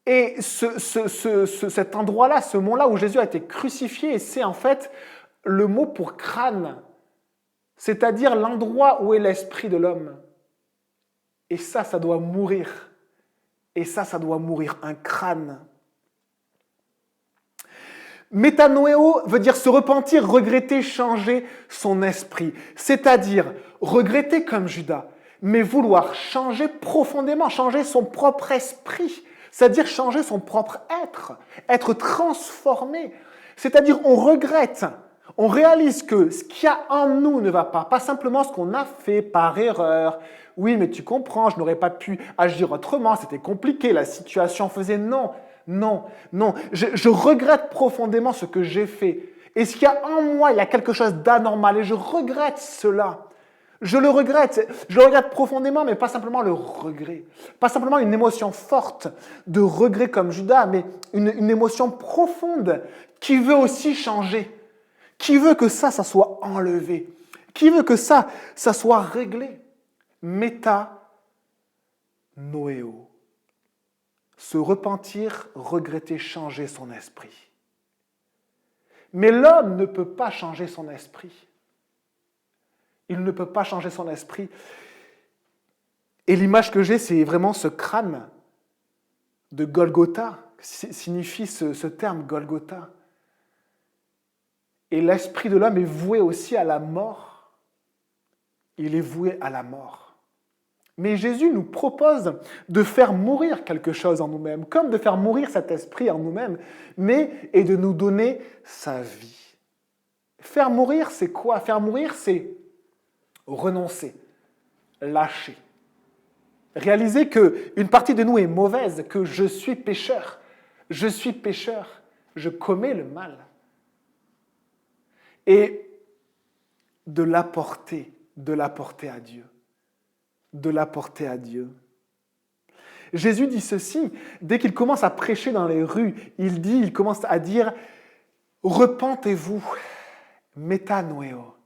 Et cet endroit-là, ce mot-là où Jésus a été crucifié, c'est en fait le mot pour crâne, c'est-à-dire l'endroit où est l'esprit de l'homme. Et ça doit mourir. Et ça doit mourir, un crâne. Métanoéo veut dire se repentir, regretter, changer son esprit. C'est-à-dire regretter comme Judas, mais vouloir changer profondément, changer son propre esprit. C'est-à-dire changer son propre être transformé. C'est-à-dire on regrette, on réalise que ce qu'il y a en nous ne va pas simplement ce qu'on a fait par erreur. Oui, mais tu comprends, je n'aurais pas pu agir autrement, c'était compliqué, la situation faisait non. Je regrette profondément ce que j'ai fait. Et ce qu'il y a en moi, il y a quelque chose d'anormal et je regrette cela. Je le regrette profondément, mais pas simplement le regret. Pas simplement une émotion forte de regret comme Judas, mais une émotion profonde qui veut aussi changer, qui veut que ça soit enlevé, qui veut que ça soit réglé. Métanoéo. Se repentir, regretter, changer son esprit. Mais l'homme ne peut pas changer son esprit. Il ne peut pas changer son esprit. Et l'image que j'ai, c'est vraiment ce crâne de Golgotha, signifie ce terme Golgotha. Et l'esprit de l'homme est voué aussi à la mort. Il est voué à la mort. Mais Jésus nous propose de faire mourir quelque chose en nous-mêmes, comme de faire mourir cet esprit en nous-mêmes, et de nous donner sa vie. Faire mourir, c'est quoi? Faire mourir, c'est renoncer, lâcher. Réaliser qu'une partie de nous est mauvaise, que je suis pécheur, je commets le mal. Et de l'apporter à Dieu. De l'apporter à Dieu. Jésus dit ceci, dès qu'il commence à prêcher dans les rues, il commence à dire « Repentez-vous, métanoéo,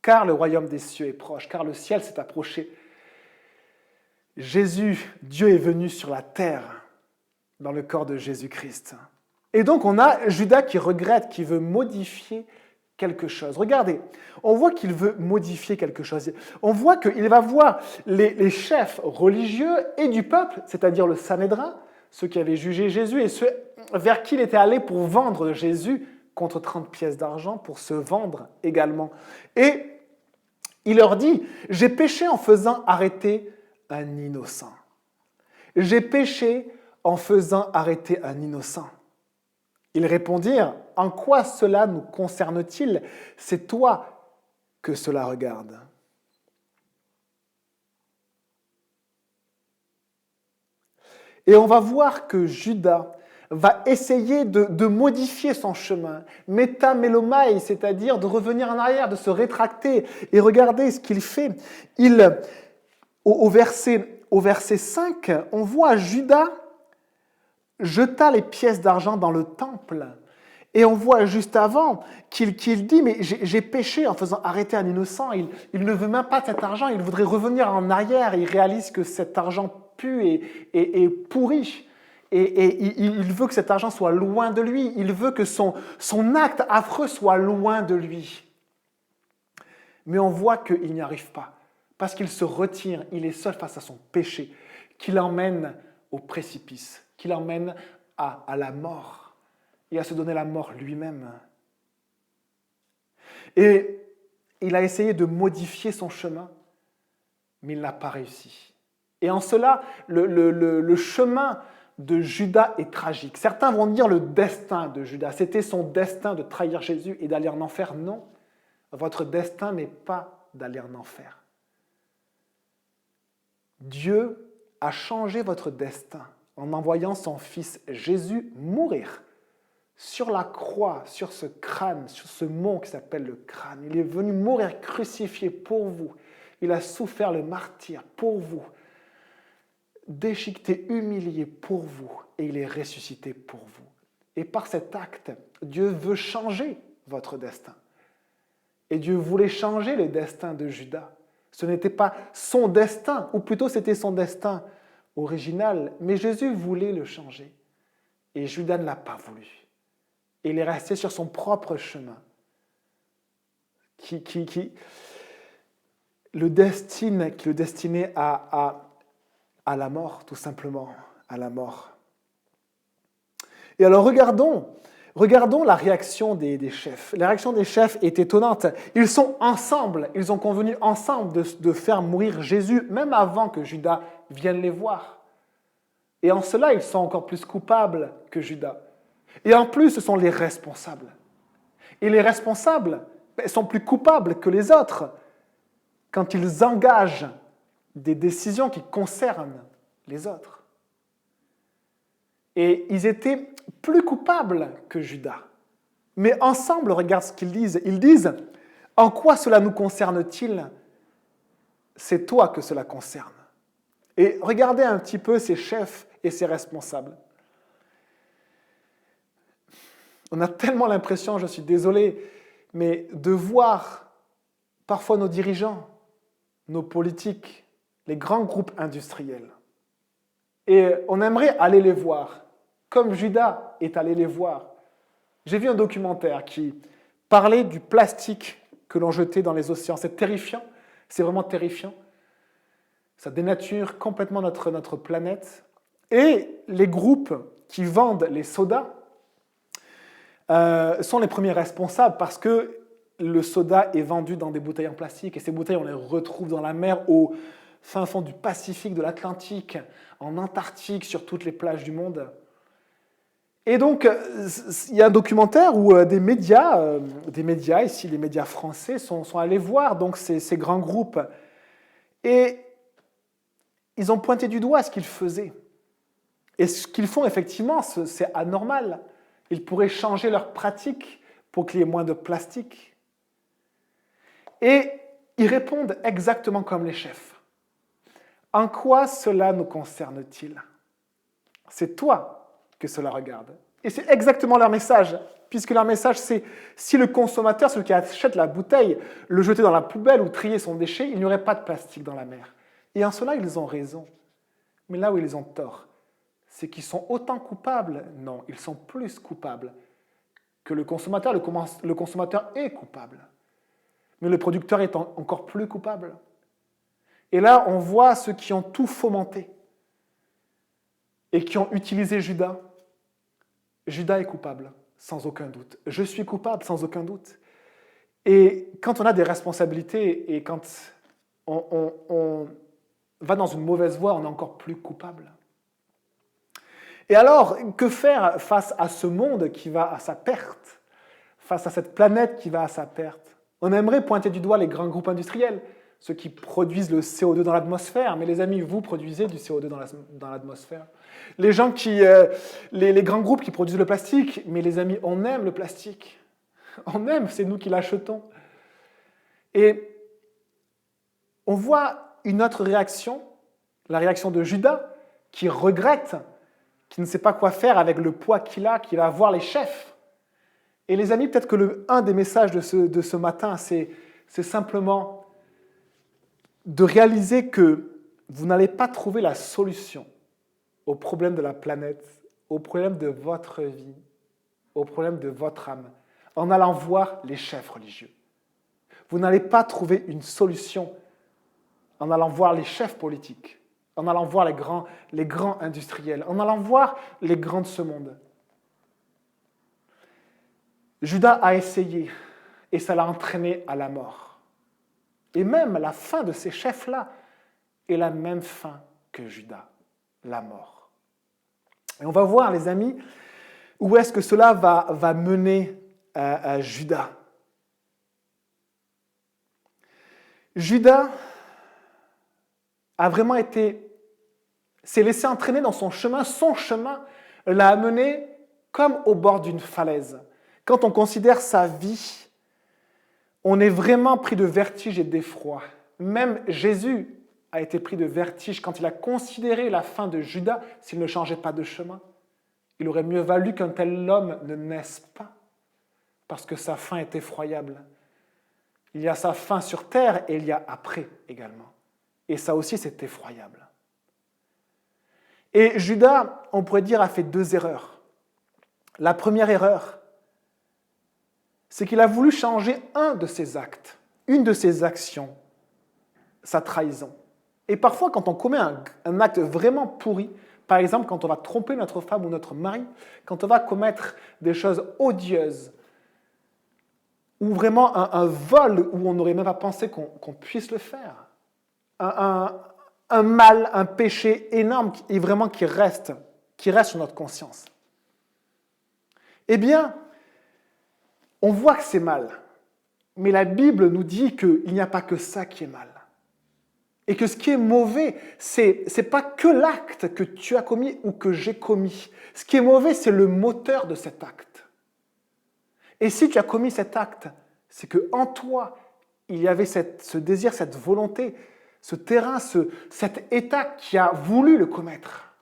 car le royaume des cieux est proche, car le ciel s'est approché. » Jésus, Dieu est venu sur la terre dans le corps de Jésus-Christ. Et donc on a Judas qui regrette, qui veut modifier quelque chose. Regardez, on voit qu'il veut modifier quelque chose. On voit qu'il va voir les chefs religieux et du peuple, c'est-à-dire le Sanhédrin, ceux qui avaient jugé Jésus et ceux vers qui il était allé pour vendre Jésus contre 30 pièces d'argent, pour se vendre également. Et il leur dit, « J'ai péché en faisant arrêter un innocent. J'ai péché en faisant arrêter un innocent. » Ils répondirent, « En quoi cela nous concerne-t-il? C'est toi que cela regarde. » Et on va voir que Judas va essayer de modifier son chemin, métamélomai, c'est-à-dire de revenir en arrière, de se rétracter. Et regardez ce qu'il fait. Au verset 5, on voit Judas jeta les pièces d'argent dans le temple. Et on voit juste avant qu'il dit, mais j'ai péché en faisant arrêter un innocent. Il ne veut même pas de cet argent, il voudrait revenir en arrière. Il réalise que cet argent pue et pourrit. Et il veut que cet argent soit loin de lui. Il veut que son acte affreux soit loin de lui. Mais on voit qu'il n'y arrive pas. Parce qu'il se retire, il est seul face à son péché, qui l'emmène au précipice, qui l'emmène à la mort, et à se donner la mort lui-même. Et il a essayé de modifier son chemin, mais il n'a pas réussi. Et en cela, le chemin de Judas est tragique. Certains vont dire le destin de Judas. C'était son destin de trahir Jésus et d'aller en enfer. Non, votre destin n'est pas d'aller en enfer. Dieu a changé votre destin en envoyant son Fils Jésus mourir sur la croix, sur ce crâne, sur ce mont qui s'appelle le crâne. Il est venu mourir crucifié pour vous. Il a souffert le martyre pour vous, déchiqueté, humilié pour vous, et il est ressuscité pour vous. Et par cet acte, Dieu veut changer votre destin. Et Dieu voulait changer le destin de Judas. Ce n'était pas son destin, ou plutôt c'était son destin original, mais Jésus voulait le changer. Et Judas ne l'a pas voulu. Et il est resté sur son propre chemin, qui le destinait à la mort, tout simplement, à la mort. Et alors regardons la réaction des chefs. La réaction des chefs est étonnante. Ils sont ensemble, ils ont convenu ensemble de faire mourir Jésus, même avant que Judas vienne les voir. Et en cela, ils sont encore plus coupables que Judas. Et en plus, ce sont les responsables. Et les responsables sont plus coupables que les autres quand ils engagent des décisions qui concernent les autres. Et ils étaient plus coupables que Judas. Mais ensemble, regarde ce qu'ils disent. Ils disent, « En quoi cela nous concerne-t-il? C'est toi que cela concerne. » Et regardez un petit peu ces chefs et ces responsables. On a tellement l'impression, je suis désolé, mais de voir parfois nos dirigeants, nos politiques, les grands groupes industriels. Et on aimerait aller les voir, comme Judas est allé les voir. J'ai vu un documentaire qui parlait du plastique que l'on jetait dans les océans. C'est terrifiant, c'est vraiment terrifiant. Ça dénature complètement notre planète. Et les groupes qui vendent les sodas sont les premiers responsables parce que le soda est vendu dans des bouteilles en plastique et ces bouteilles, on les retrouve dans la mer au fin fond du Pacifique, de l'Atlantique, en Antarctique, sur toutes les plages du monde. Et donc, il y a un documentaire où des médias ici, les médias français, sont allés voir donc, ces grands groupes. Et ils ont pointé du doigt ce qu'ils faisaient. Et ce qu'ils font, effectivement, c'est anormal. Ils pourraient changer leurs pratiques pour qu'il y ait moins de plastique. Et ils répondent exactement comme les chefs. En quoi cela nous concerne-t-il? C'est toi que cela regarde. Et c'est exactement leur message, puisque leur message, c'est si le consommateur, celui qui achète la bouteille, le jetait dans la poubelle ou triait son déchet, il n'y aurait pas de plastique dans la mer. Et en cela, ils ont raison. Mais là où ils ont tort, c'est qu'ils sont autant coupables. Non, ils sont plus coupables que le consommateur. Le consommateur est coupable. Mais le producteur est encore plus coupable. Et là, on voit ceux qui ont tout fomenté et qui ont utilisé Judas. Judas est coupable, sans aucun doute. Je suis coupable, sans aucun doute. Et quand on a des responsabilités et quand on va dans une mauvaise voie, on est encore plus coupable. Et alors, que faire face à ce monde qui va à sa perte, face à cette planète qui va à sa perte? On aimerait pointer du doigt les grands groupes industriels, ceux qui produisent le CO2 dans l'atmosphère, mais les amis, vous produisez du CO2 dans l'atmosphère. Les gens les grands groupes qui produisent le plastique, mais les amis, on aime le plastique. On aime, c'est nous qui l'achetons. Et on voit une autre réaction, la réaction de Judas, qui regrette, qui ne sait pas quoi faire avec le poids qu'il a, qui va voir les chefs. Et les amis, peut-être que un des messages de ce matin, c'est simplement de réaliser que vous n'allez pas trouver la solution au problème de la planète, au problème de votre vie, au problème de votre âme, en allant voir les chefs religieux. Vous n'allez pas trouver une solution en allant voir les chefs politiques, en allant voir les grands industriels, en allant voir les grands de ce monde. Judas a essayé et ça l'a entraîné à la mort. Et même la fin de ces chefs-là est la même fin que Judas, la mort. Et on va voir, les amis, où est-ce que cela va mener à Judas. Judas a vraiment s'est laissé entraîner dans son chemin l'a amené comme au bord d'une falaise. Quand on considère sa vie, on est vraiment pris de vertige et d'effroi. Même Jésus a été pris de vertige quand il a considéré la fin de Judas s'il ne changeait pas de chemin. Il aurait mieux valu qu'un tel homme ne naisse pas, parce que sa fin est effroyable. Il y a sa fin sur terre et il y a après également. Et ça aussi, c'est effroyable. Et Judas, on pourrait dire, a fait 2 erreurs. La première erreur, c'est qu'il a voulu changer un de ses actes, une de ses actions, sa trahison. Et parfois, quand on commet un acte vraiment pourri, par exemple, quand on va tromper notre femme ou notre mari, quand on va commettre des choses odieuses, ou vraiment un vol où on n'aurait même pas pensé qu'on puisse le faire, un mal, un péché énorme et vraiment qui reste sur notre conscience. Eh bien, on voit que c'est mal, mais la Bible nous dit qu'il n'y a pas que ça qui est mal. Et que ce qui est mauvais, c'est pas que l'acte que tu as commis ou que j'ai commis. Ce qui est mauvais, c'est le moteur de cet acte. Et si tu as commis cet acte, c'est qu'en toi, il y avait ce désir, cette volonté, ce terrain, cet état qui a voulu le commettre.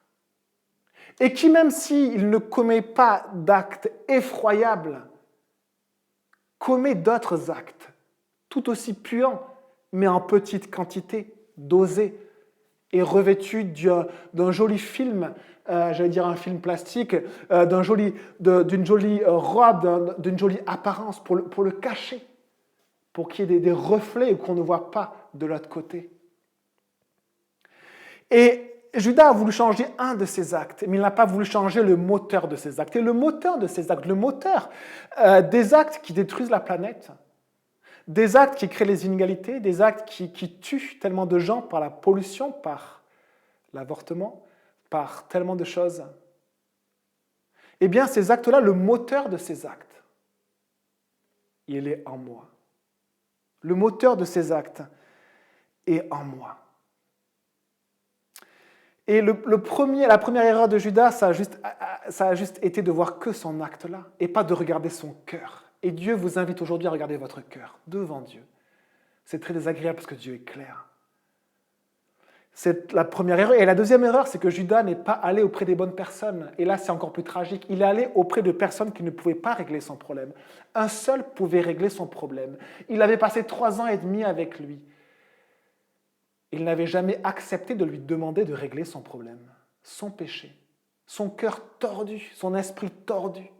Et qui, même s'il ne commet pas d'actes effroyables, commet d'autres actes, tout aussi puants, mais en petite quantité, dosés, et revêtus d'un joli film, j'allais dire un film plastique, d'une jolie robe, d'une jolie apparence pour le cacher, pour qu'il y ait des reflets qu'on ne voit pas de l'autre côté. Et Judas a voulu changer un de ses actes, mais il n'a pas voulu changer le moteur de ses actes. Et le moteur de ses actes, le moteur des actes qui détruisent la planète, des actes qui créent les inégalités, des actes qui tuent tellement de gens par la pollution, par l'avortement, par tellement de choses. Eh bien, ces actes-là, le moteur de ces actes, il est en moi. Le moteur de ces actes est en moi. Et la première erreur de Judas, ça a juste été de voir que son acte-là et pas de regarder son cœur. Et Dieu vous invite aujourd'hui à regarder votre cœur devant Dieu. C'est très désagréable parce que Dieu est clair. C'est la première erreur. Et la deuxième erreur, c'est que Judas n'est pas allé auprès des bonnes personnes. Et là, c'est encore plus tragique. Il est allé auprès de personnes qui ne pouvaient pas régler son problème. Un seul pouvait régler son problème. Il avait passé 3 ans et demi avec lui. il n'avait jamais accepté de lui demander de régler son problème, son péché, son cœur tordu, son esprit tordu.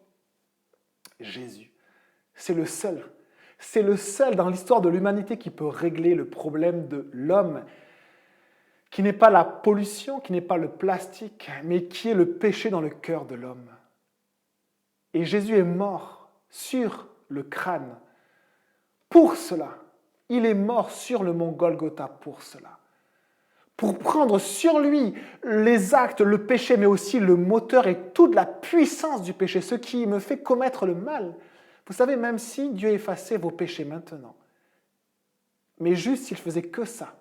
Jésus, c'est le seul dans l'histoire de l'humanité qui peut régler le problème de l'homme, qui n'est pas la pollution, qui n'est pas le plastique, mais qui est le péché dans le cœur de l'homme. Et Jésus est mort sur le crâne pour cela. Il est mort sur le mont Golgotha pour cela. Pour prendre sur lui les actes, le péché, mais aussi le moteur et toute la puissance du péché, ce qui me fait commettre le mal. Vous savez, même si Dieu effaçait vos péchés maintenant, mais juste s'il faisait que ça,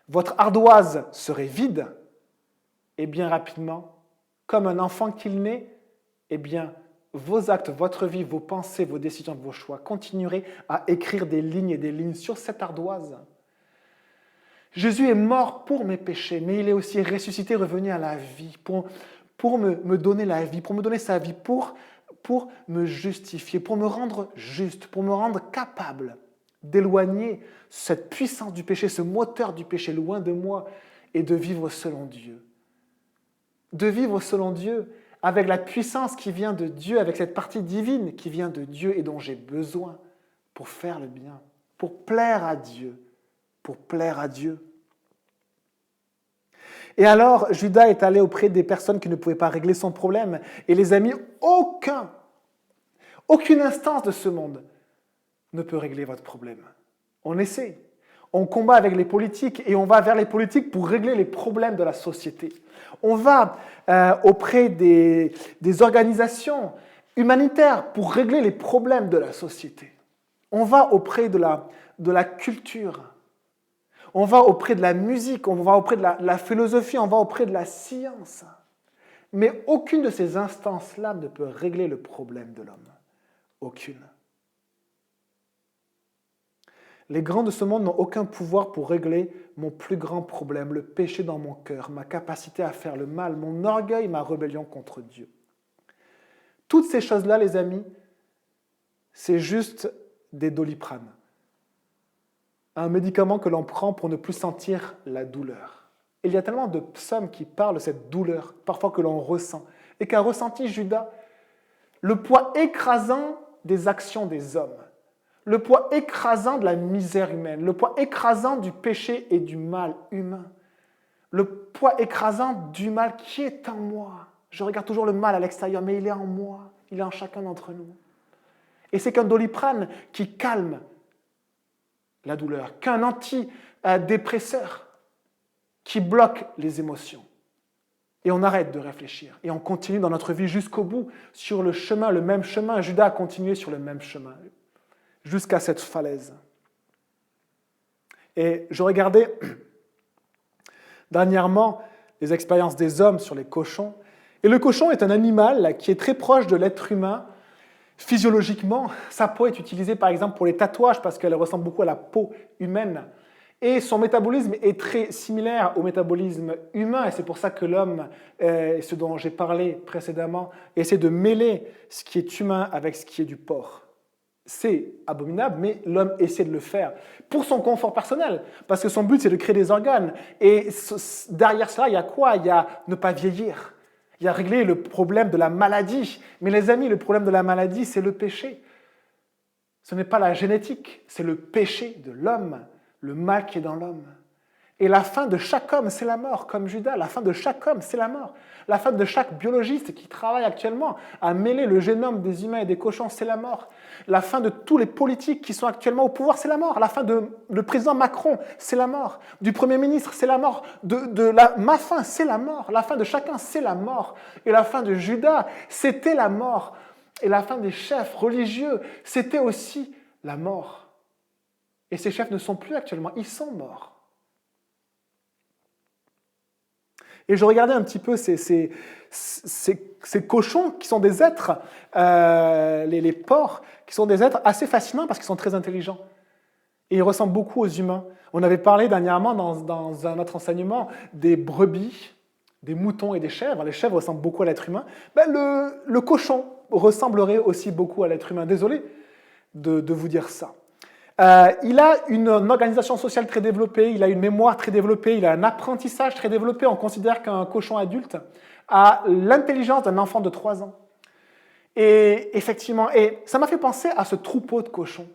votre ardoise serait vide, et bien rapidement, comme un enfant qu'il naît, eh bien, vos actes, votre vie, vos pensées, vos décisions, vos choix continueraient à écrire des lignes et des lignes sur cette ardoise. Jésus est mort pour mes péchés, mais il est aussi ressuscité, revenu à la vie, pour me donner la vie, pour me donner sa vie, pour me justifier, pour me rendre juste, pour me rendre capable d'éloigner cette puissance du péché, ce moteur du péché loin de moi et de vivre selon Dieu. De vivre selon Dieu avec la puissance qui vient de Dieu, avec cette partie divine qui vient de Dieu et dont j'ai besoin pour faire le bien, pour plaire à Dieu, pour plaire à Dieu. Et alors, Judas est allé auprès des personnes qui ne pouvaient pas régler son problème et les amis, aucune instance de ce monde ne peut régler votre problème. On essaie. On combat avec les politiques et on va vers les politiques pour régler les problèmes de la société. On va auprès des organisations humanitaires pour régler les problèmes de la société. On va auprès de la culture. On va auprès de la musique, on va auprès de la philosophie, on va auprès de la science. Mais aucune de ces instances-là ne peut régler le problème de l'homme. Aucune. Les grands de ce monde n'ont aucun pouvoir pour régler mon plus grand problème, le péché dans mon cœur, ma capacité à faire le mal, mon orgueil, ma rébellion contre Dieu. Toutes ces choses-là, les amis, c'est juste des Doliprane. Un médicament que l'on prend pour ne plus sentir la douleur. Il y a tellement de psaumes qui parlent de cette douleur, parfois que l'on ressent, et qu'a ressenti Judas, le poids écrasant des actions des hommes, le poids écrasant de la misère humaine, le poids écrasant du péché et du mal humain, le poids écrasant du mal qui est en moi. Je regarde toujours le mal à l'extérieur, mais il est en moi, il est en chacun d'entre nous. Et c'est qu'un Doliprane qui calme la douleur, qu'un antidépresseur qui bloque les émotions. Et on arrête de réfléchir. Et on continue dans notre vie jusqu'au bout, sur le chemin, le même chemin. Judas a continué sur le même chemin, jusqu'à cette falaise. Et je regardais dernièrement les expériences des hommes sur les cochons. Et le cochon est un animal qui est très proche de l'être humain. Physiologiquement, sa peau est utilisée par exemple pour les tatouages parce qu'elle ressemble beaucoup à la peau humaine. Et son métabolisme est très similaire au métabolisme humain. Et c'est pour ça que l'homme, ce dont j'ai parlé précédemment, essaie de mêler ce qui est humain avec ce qui est du porc. C'est abominable, mais l'homme essaie de le faire pour son confort personnel, parce que son but, c'est de créer des organes. Et derrière cela, il y a quoi? Il y a ne pas vieillir. Il y a régler le problème de la maladie. Mais les amis, le problème de la maladie, c'est le péché. Ce n'est pas la génétique, c'est le péché de l'homme, le mal qui est dans l'homme. Et la fin de chaque homme, c'est la mort, comme Judas. La fin de chaque homme, c'est la mort. La fin de chaque biologiste qui travaille actuellement à mêler le génome des humains et des cochons, c'est la mort. La fin de tous les politiques qui sont actuellement au pouvoir, c'est la mort. La fin de le président Macron, c'est la mort. Du Premier ministre, c'est la mort. Ma fin, c'est la mort. La fin de chacun, c'est la mort. Et la fin de Judas, c'était la mort. Et la fin des chefs religieux, c'était aussi la mort. Et ces chefs ne sont plus actuellement, ils sont morts. Et je regardais un petit peu ces cochons qui sont des êtres, les porcs, qui sont des êtres assez fascinants parce qu'ils sont très intelligents. Et ils ressemblent beaucoup aux humains. On avait parlé dernièrement dans un autre enseignement des brebis, des moutons et des chèvres. Les chèvres ressemblent beaucoup à l'être humain. Le cochon ressemblerait aussi beaucoup à l'être humain. Désolé de vous dire ça. Il a une organisation sociale très développée, il a une mémoire très développée, il a un apprentissage très développé. On considère qu'un cochon adulte a l'intelligence d'un enfant de 3 ans. Et effectivement, et ça m'a fait penser à ce troupeau de cochons.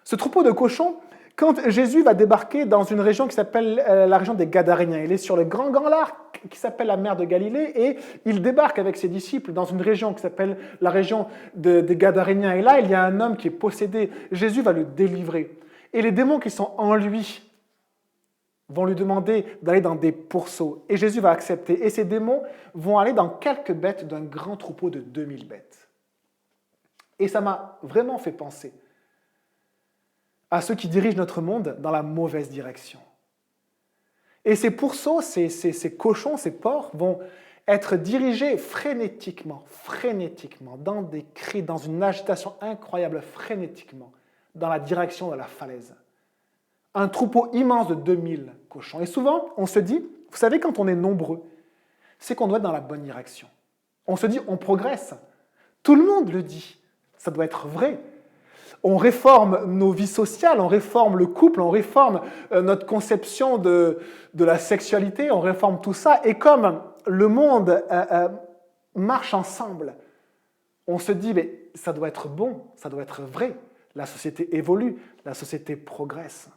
Ce troupeau de cochons, quand Jésus va débarquer dans une région qui s'appelle la région des Gadaréniens, il est sur le grand lac qui s'appelle la mer de Galilée, et il débarque avec ses disciples dans une région qui s'appelle la région des Gadaréniens. Et là, il y a un homme qui est possédé. Jésus va le délivrer. Et les démons qui sont en lui vont lui demander d'aller dans des pourceaux. Et Jésus va accepter. Et ces démons vont aller dans quelques bêtes d'un grand troupeau de 2000 bêtes. Et ça m'a vraiment fait penser à ceux qui dirigent notre monde dans la mauvaise direction. Et ces pourceaux, ces cochons, ces porcs vont être dirigés frénétiquement, dans des cris, dans une agitation incroyable, frénétiquement, dans la direction de la falaise. Un troupeau immense de 2000 cochons. Et souvent, on se dit, vous savez, quand on est nombreux, c'est qu'on doit être dans la bonne direction. On se dit, on progresse. Tout le monde le dit. Ça doit être vrai. On réforme nos vies sociales, on réforme le couple, on réforme notre conception de la sexualité, on réforme tout ça. Et comme le monde marche ensemble, on se dit, mais ça doit être bon, ça doit être vrai. La société évolue, la société progresse.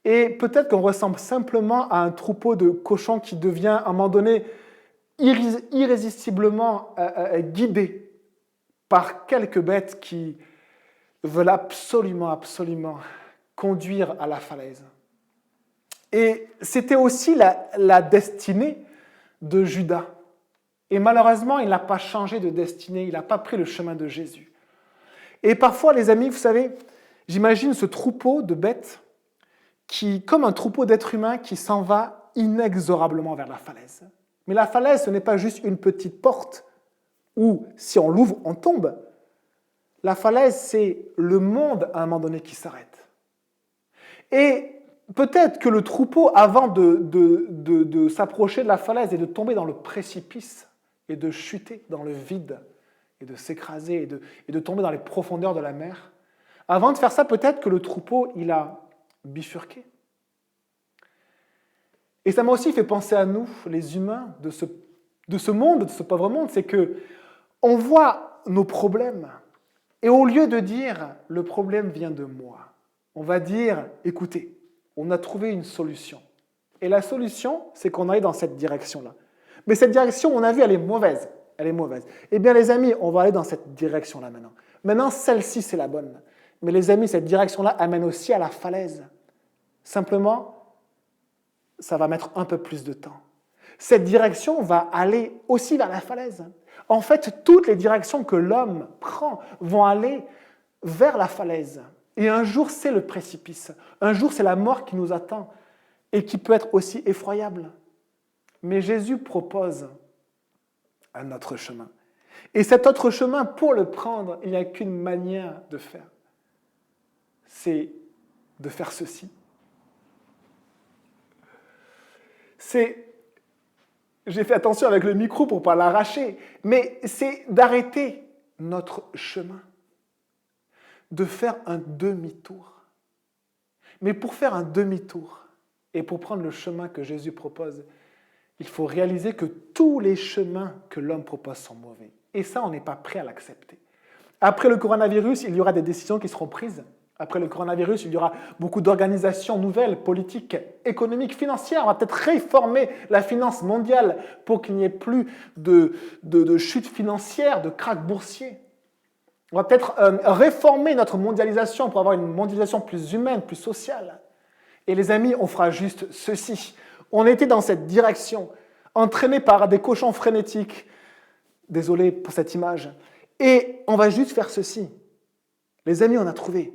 Et peut-être qu'on ressemble simplement à un troupeau de cochons qui devient, à un moment donné, irrésistiblement guidé par quelques bêtes qui veulent absolument conduire à la falaise. Et c'était aussi la destinée de Judas. Et malheureusement, il n'a pas changé de destinée, il n'a pas pris le chemin de Jésus. Et parfois, les amis, vous savez, j'imagine ce troupeau de bêtes qui, comme un troupeau d'êtres humains qui s'en va inexorablement vers la falaise. Mais la falaise, ce n'est pas juste une petite porte où, si on l'ouvre, on tombe. La falaise, c'est le monde à un moment donné qui s'arrête. Et peut-être que le troupeau, avant de s'approcher de la falaise et de tomber dans le précipice et de chuter dans le vide et de s'écraser et de tomber dans les profondeurs de la mer, avant de faire ça, peut-être que le troupeau, il a bifurqué. Et ça m'a aussi fait penser à nous, les humains, de ce monde, de ce pauvre monde, c'est que on voit nos problèmes, et au lieu de dire « le problème vient de moi », on va dire « écoutez, on a trouvé une solution ». Et la solution, c'est qu'on aille dans cette direction-là. Mais cette direction, on a vu, elle est mauvaise. Elle est mauvaise. Eh bien, les amis, on va aller dans cette direction-là maintenant. Maintenant, celle-ci, c'est la bonne. Mais les amis, cette direction-là amène aussi à la falaise. Simplement, ça va mettre un peu plus de temps. Cette direction va aller aussi vers la falaise. En fait, toutes les directions que l'homme prend vont aller vers la falaise. Et un jour, c'est le précipice. Un jour, c'est la mort qui nous attend et qui peut être aussi effroyable. Mais Jésus propose un autre chemin. Et cet autre chemin, pour le prendre, il n'y a qu'une manière de faire. C'est de faire ceci. J'ai fait attention avec le micro pour ne pas l'arracher, mais c'est d'arrêter notre chemin, de faire un demi-tour. Mais pour faire un demi-tour et pour prendre le chemin que Jésus propose, il faut réaliser que tous les chemins que l'homme propose sont mauvais. Et ça, on n'est pas prêt à l'accepter. Après le coronavirus, il y aura des décisions qui seront prises. Après le coronavirus, il y aura beaucoup d'organisations nouvelles, politiques, économiques, financières. On va peut-être réformer la finance mondiale pour qu'il n'y ait plus de chute financière, de krach boursier. On va peut-être réformer notre mondialisation pour avoir une mondialisation plus humaine, plus sociale. Et les amis, on fera juste ceci. On était dans cette direction, entraînés par des cochons frénétiques. Désolé pour cette image. Et on va juste faire ceci. Les amis, on a trouvé.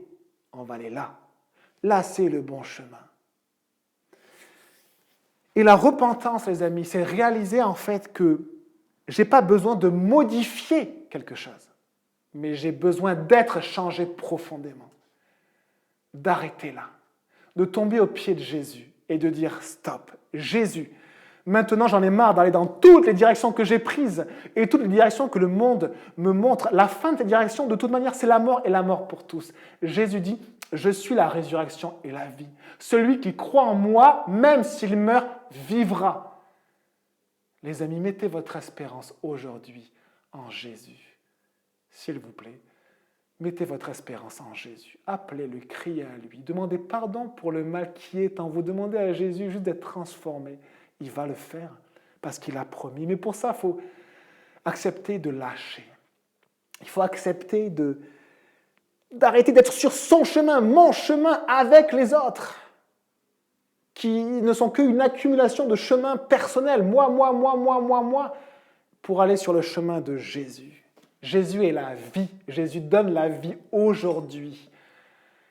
On va aller là. Là, c'est le bon chemin. Et la repentance, les amis, c'est réaliser en fait que je n'ai pas besoin de modifier quelque chose, mais j'ai besoin d'être changé profondément. D'arrêter là. De tomber aux pieds de Jésus et de dire stop. Jésus, Maintenant, j'en ai marre d'aller dans toutes les directions que j'ai prises et toutes les directions que le monde me montre. La fin de ces directions, de toute manière, c'est la mort et la mort pour tous. Jésus dit, je suis la résurrection et la vie. Celui qui croit en moi, même s'il meurt, vivra. Les amis, mettez votre espérance aujourd'hui en Jésus. S'il vous plaît, mettez votre espérance en Jésus. Appelez-le, criez à lui. Demandez pardon pour le mal qui est en vous. Demandez à Jésus juste d'être transformé. Il va le faire parce qu'il a promis. Mais pour ça, il faut accepter de lâcher. Il faut accepter d'arrêter d'être sur son chemin, mon chemin avec les autres, qui ne sont qu'une accumulation de chemins personnels, moi, pour aller sur le chemin de Jésus. Jésus est la vie. Jésus donne la vie aujourd'hui.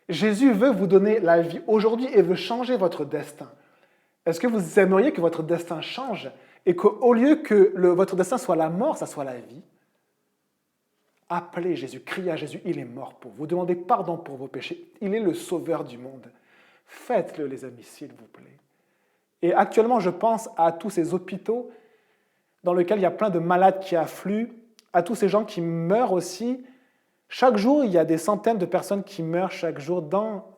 Jésus veut vous donner la vie aujourd'hui et veut changer votre destin. Est-ce que vous aimeriez que votre destin change et qu'au lieu que votre destin soit la mort, ça soit la vie? Appelez Jésus, criez à Jésus, il est mort pour vous. Demandez pardon pour vos péchés. Il est le sauveur du monde. Faites-le, les amis, s'il vous plaît. Et actuellement, je pense à tous ces hôpitaux dans lesquels il y a plein de malades qui affluent, à tous ces gens qui meurent aussi. Chaque jour, il y a des centaines de personnes qui meurent chaque jour dans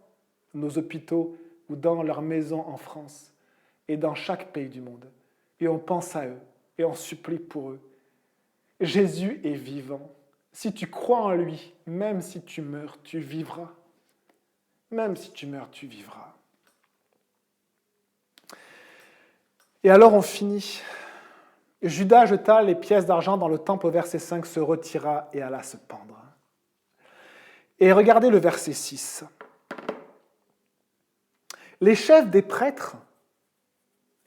nos hôpitaux ou dans leurs maisons en France et dans chaque pays du monde. Et on pense à eux et on supplie pour eux. Jésus est vivant. Si tu crois en lui, même si tu meurs, tu vivras. Même si tu meurs, tu vivras. Et alors on finit. Judas jeta les pièces d'argent dans le temple au verset 5, se retira et alla se pendre. Et regardez le verset 6. Les chefs des prêtres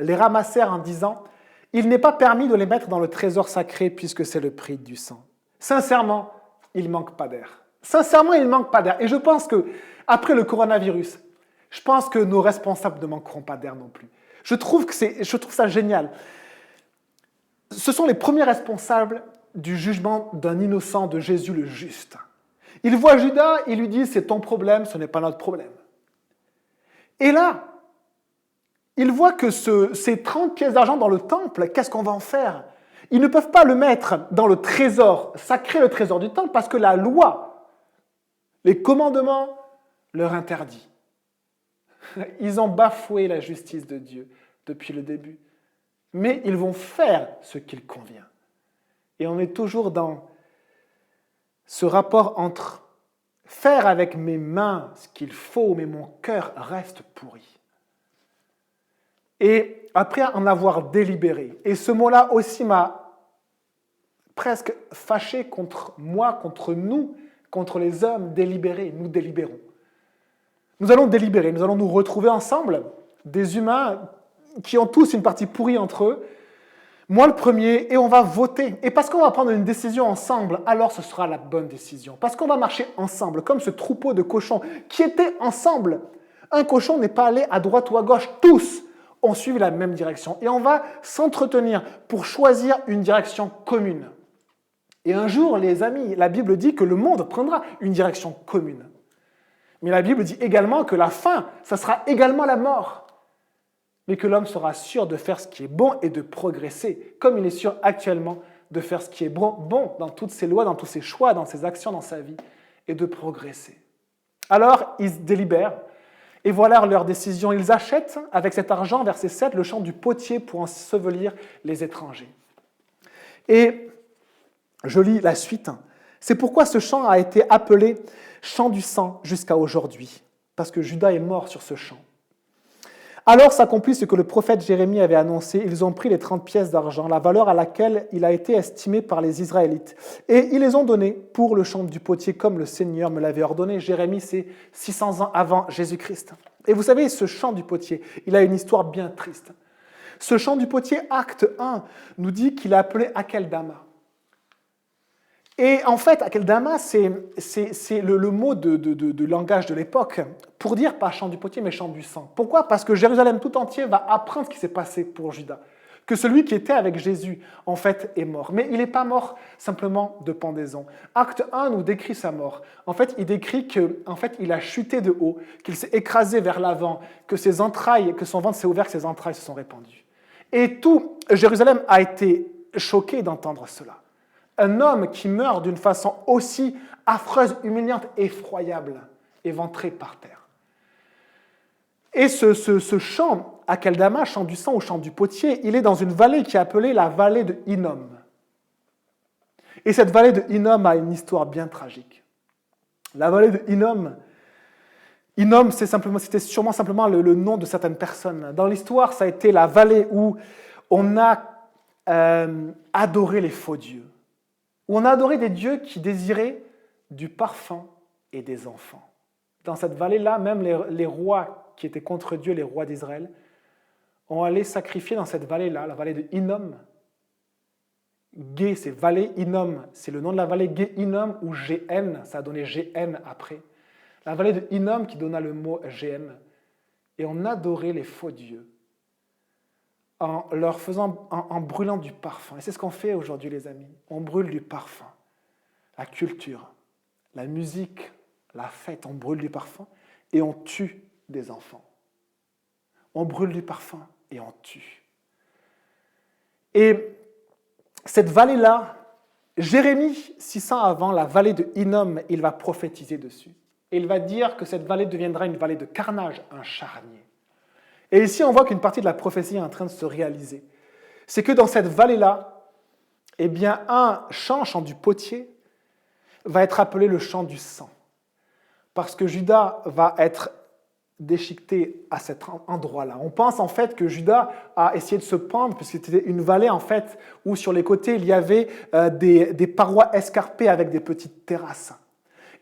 les ramassèrent en disant « Il n'est pas permis de les mettre dans le trésor sacré puisque c'est le prix du sang. » Sincèrement, il ne manque pas d'air. Sincèrement, il ne manque pas d'air. Et je pense qu'après le coronavirus, je pense que nos responsables ne manqueront pas d'air non plus. Je trouve ça génial. Ce sont les premiers responsables du jugement d'un innocent, de Jésus le juste. Il voit Judas, il lui dit « C'est ton problème, ce n'est pas notre problème. » Et là, il voit que ces 30 pièces d'argent dans le temple, qu'est-ce qu'on va en faire? Ils ne peuvent pas le mettre dans le trésor sacré, le trésor du temple, parce que la loi, les commandements leur interdit. Ils ont bafoué la justice de Dieu depuis le début. Mais ils vont faire ce qu'il convient. Et on est toujours dans ce rapport entre faire avec mes mains ce qu'il faut, mais mon cœur reste pourri. Et après en avoir délibéré, et ce mot-là aussi m'a presque fâché contre moi, contre nous, contre les hommes délibérés, nous délibérons. Nous allons délibérer, nous allons nous retrouver ensemble, des humains qui ont tous une partie pourrie entre eux, moi le premier, et on va voter. Et parce qu'on va prendre une décision ensemble, alors ce sera la bonne décision. Parce qu'on va marcher ensemble, comme ce troupeau de cochons qui étaient ensemble. Un cochon n'est pas allé à droite ou à gauche, tous ont suivi la même direction. Et on va s'entretenir pour choisir une direction commune. Et un jour, les amis, la Bible dit que le monde prendra une direction commune. Mais la Bible dit également que la fin, ça sera également la mort. Mais que l'homme sera sûr de faire ce qui est bon et de progresser, comme il est sûr actuellement de faire ce qui est bon dans toutes ses lois, dans tous ses choix, dans ses actions, dans sa vie, et de progresser. Alors, ils délibèrent, et voilà leur décision. Ils achètent, avec cet argent, verset 7, le champ du potier pour ensevelir les étrangers. Et je lis la suite. C'est pourquoi ce champ a été appelé champ du sang jusqu'à aujourd'hui, parce que Judas est mort sur ce champ. Alors s'accomplit ce que le prophète Jérémie avait annoncé. Ils ont pris les 30 pièces d'argent, la valeur à laquelle il a été estimé par les Israélites, et ils les ont données pour le champ du potier, comme le Seigneur me l'avait ordonné. Jérémie, c'est 600 ans avant Jésus-Christ. Et vous savez, ce champ du potier, il a une histoire bien triste. Ce champ du potier, acte 1, nous dit qu'il est appelé Akeldama. Et en fait, Akeldama, c'est le mot de langage de l'époque pour dire pas champ du potier, mais champ du sang. Pourquoi? Parce que Jérusalem tout entier va apprendre ce qui s'est passé pour Judas. Que celui qui était avec Jésus, en fait, est mort. Mais il n'est pas mort simplement de pendaison. Acte 1 nous décrit sa mort. En fait, il décrit qu'il a chuté de haut, qu'il s'est écrasé vers l'avant, que ses entrailles, que son ventre s'est ouvert, que ses entrailles se sont répandues. Et tout Jérusalem a été choqué d'entendre cela. Un homme qui meurt d'une façon aussi affreuse, humiliante, effroyable, éventré par terre. Et ce chant, Akeldama, chant du sang ou chant du potier, il est dans une vallée qui est appelée la vallée de Hinnom. Et cette vallée de Hinnom a une histoire bien tragique. La vallée de Hinnom, c'était sûrement simplement le nom de certaines personnes. Dans l'histoire, ça a été la vallée où on a adoré les faux dieux, où on a adoré des dieux qui désiraient du parfum et des enfants. Dans cette vallée-là, même les rois qui étaient contre Dieu, les rois d'Israël, ont allé sacrifier dans cette vallée-là, la vallée de Hinnom. Gé, c'est vallée Hinnom, c'est le nom de la vallée Gé Hinnom ou GN, ça a donné GN après. La vallée de Hinnom qui donna le mot GN. Et on adorait les faux dieux en leur faisant, en brûlant du parfum. Et c'est ce qu'on fait aujourd'hui, les amis. On brûle du parfum. La culture, la musique, la fête, on brûle du parfum et on tue des enfants. On brûle du parfum et on tue. Et cette vallée-là, Jérémie, 600 avant, la vallée de Hinnom, il va prophétiser dessus. Et il va dire que cette vallée deviendra une vallée de carnage, un charnier. Et ici, on voit qu'une partie de la prophétie est en train de se réaliser. C'est que dans cette vallée-là, eh bien, un chant du potier, va être appelé le chant du sang. Parce que Juda va être déchiqueté à cet endroit-là. On pense en fait que Juda a essayé de se pendre, puisque c'était une vallée en fait où sur les côtés il y avait des parois escarpées avec des petites terrasses.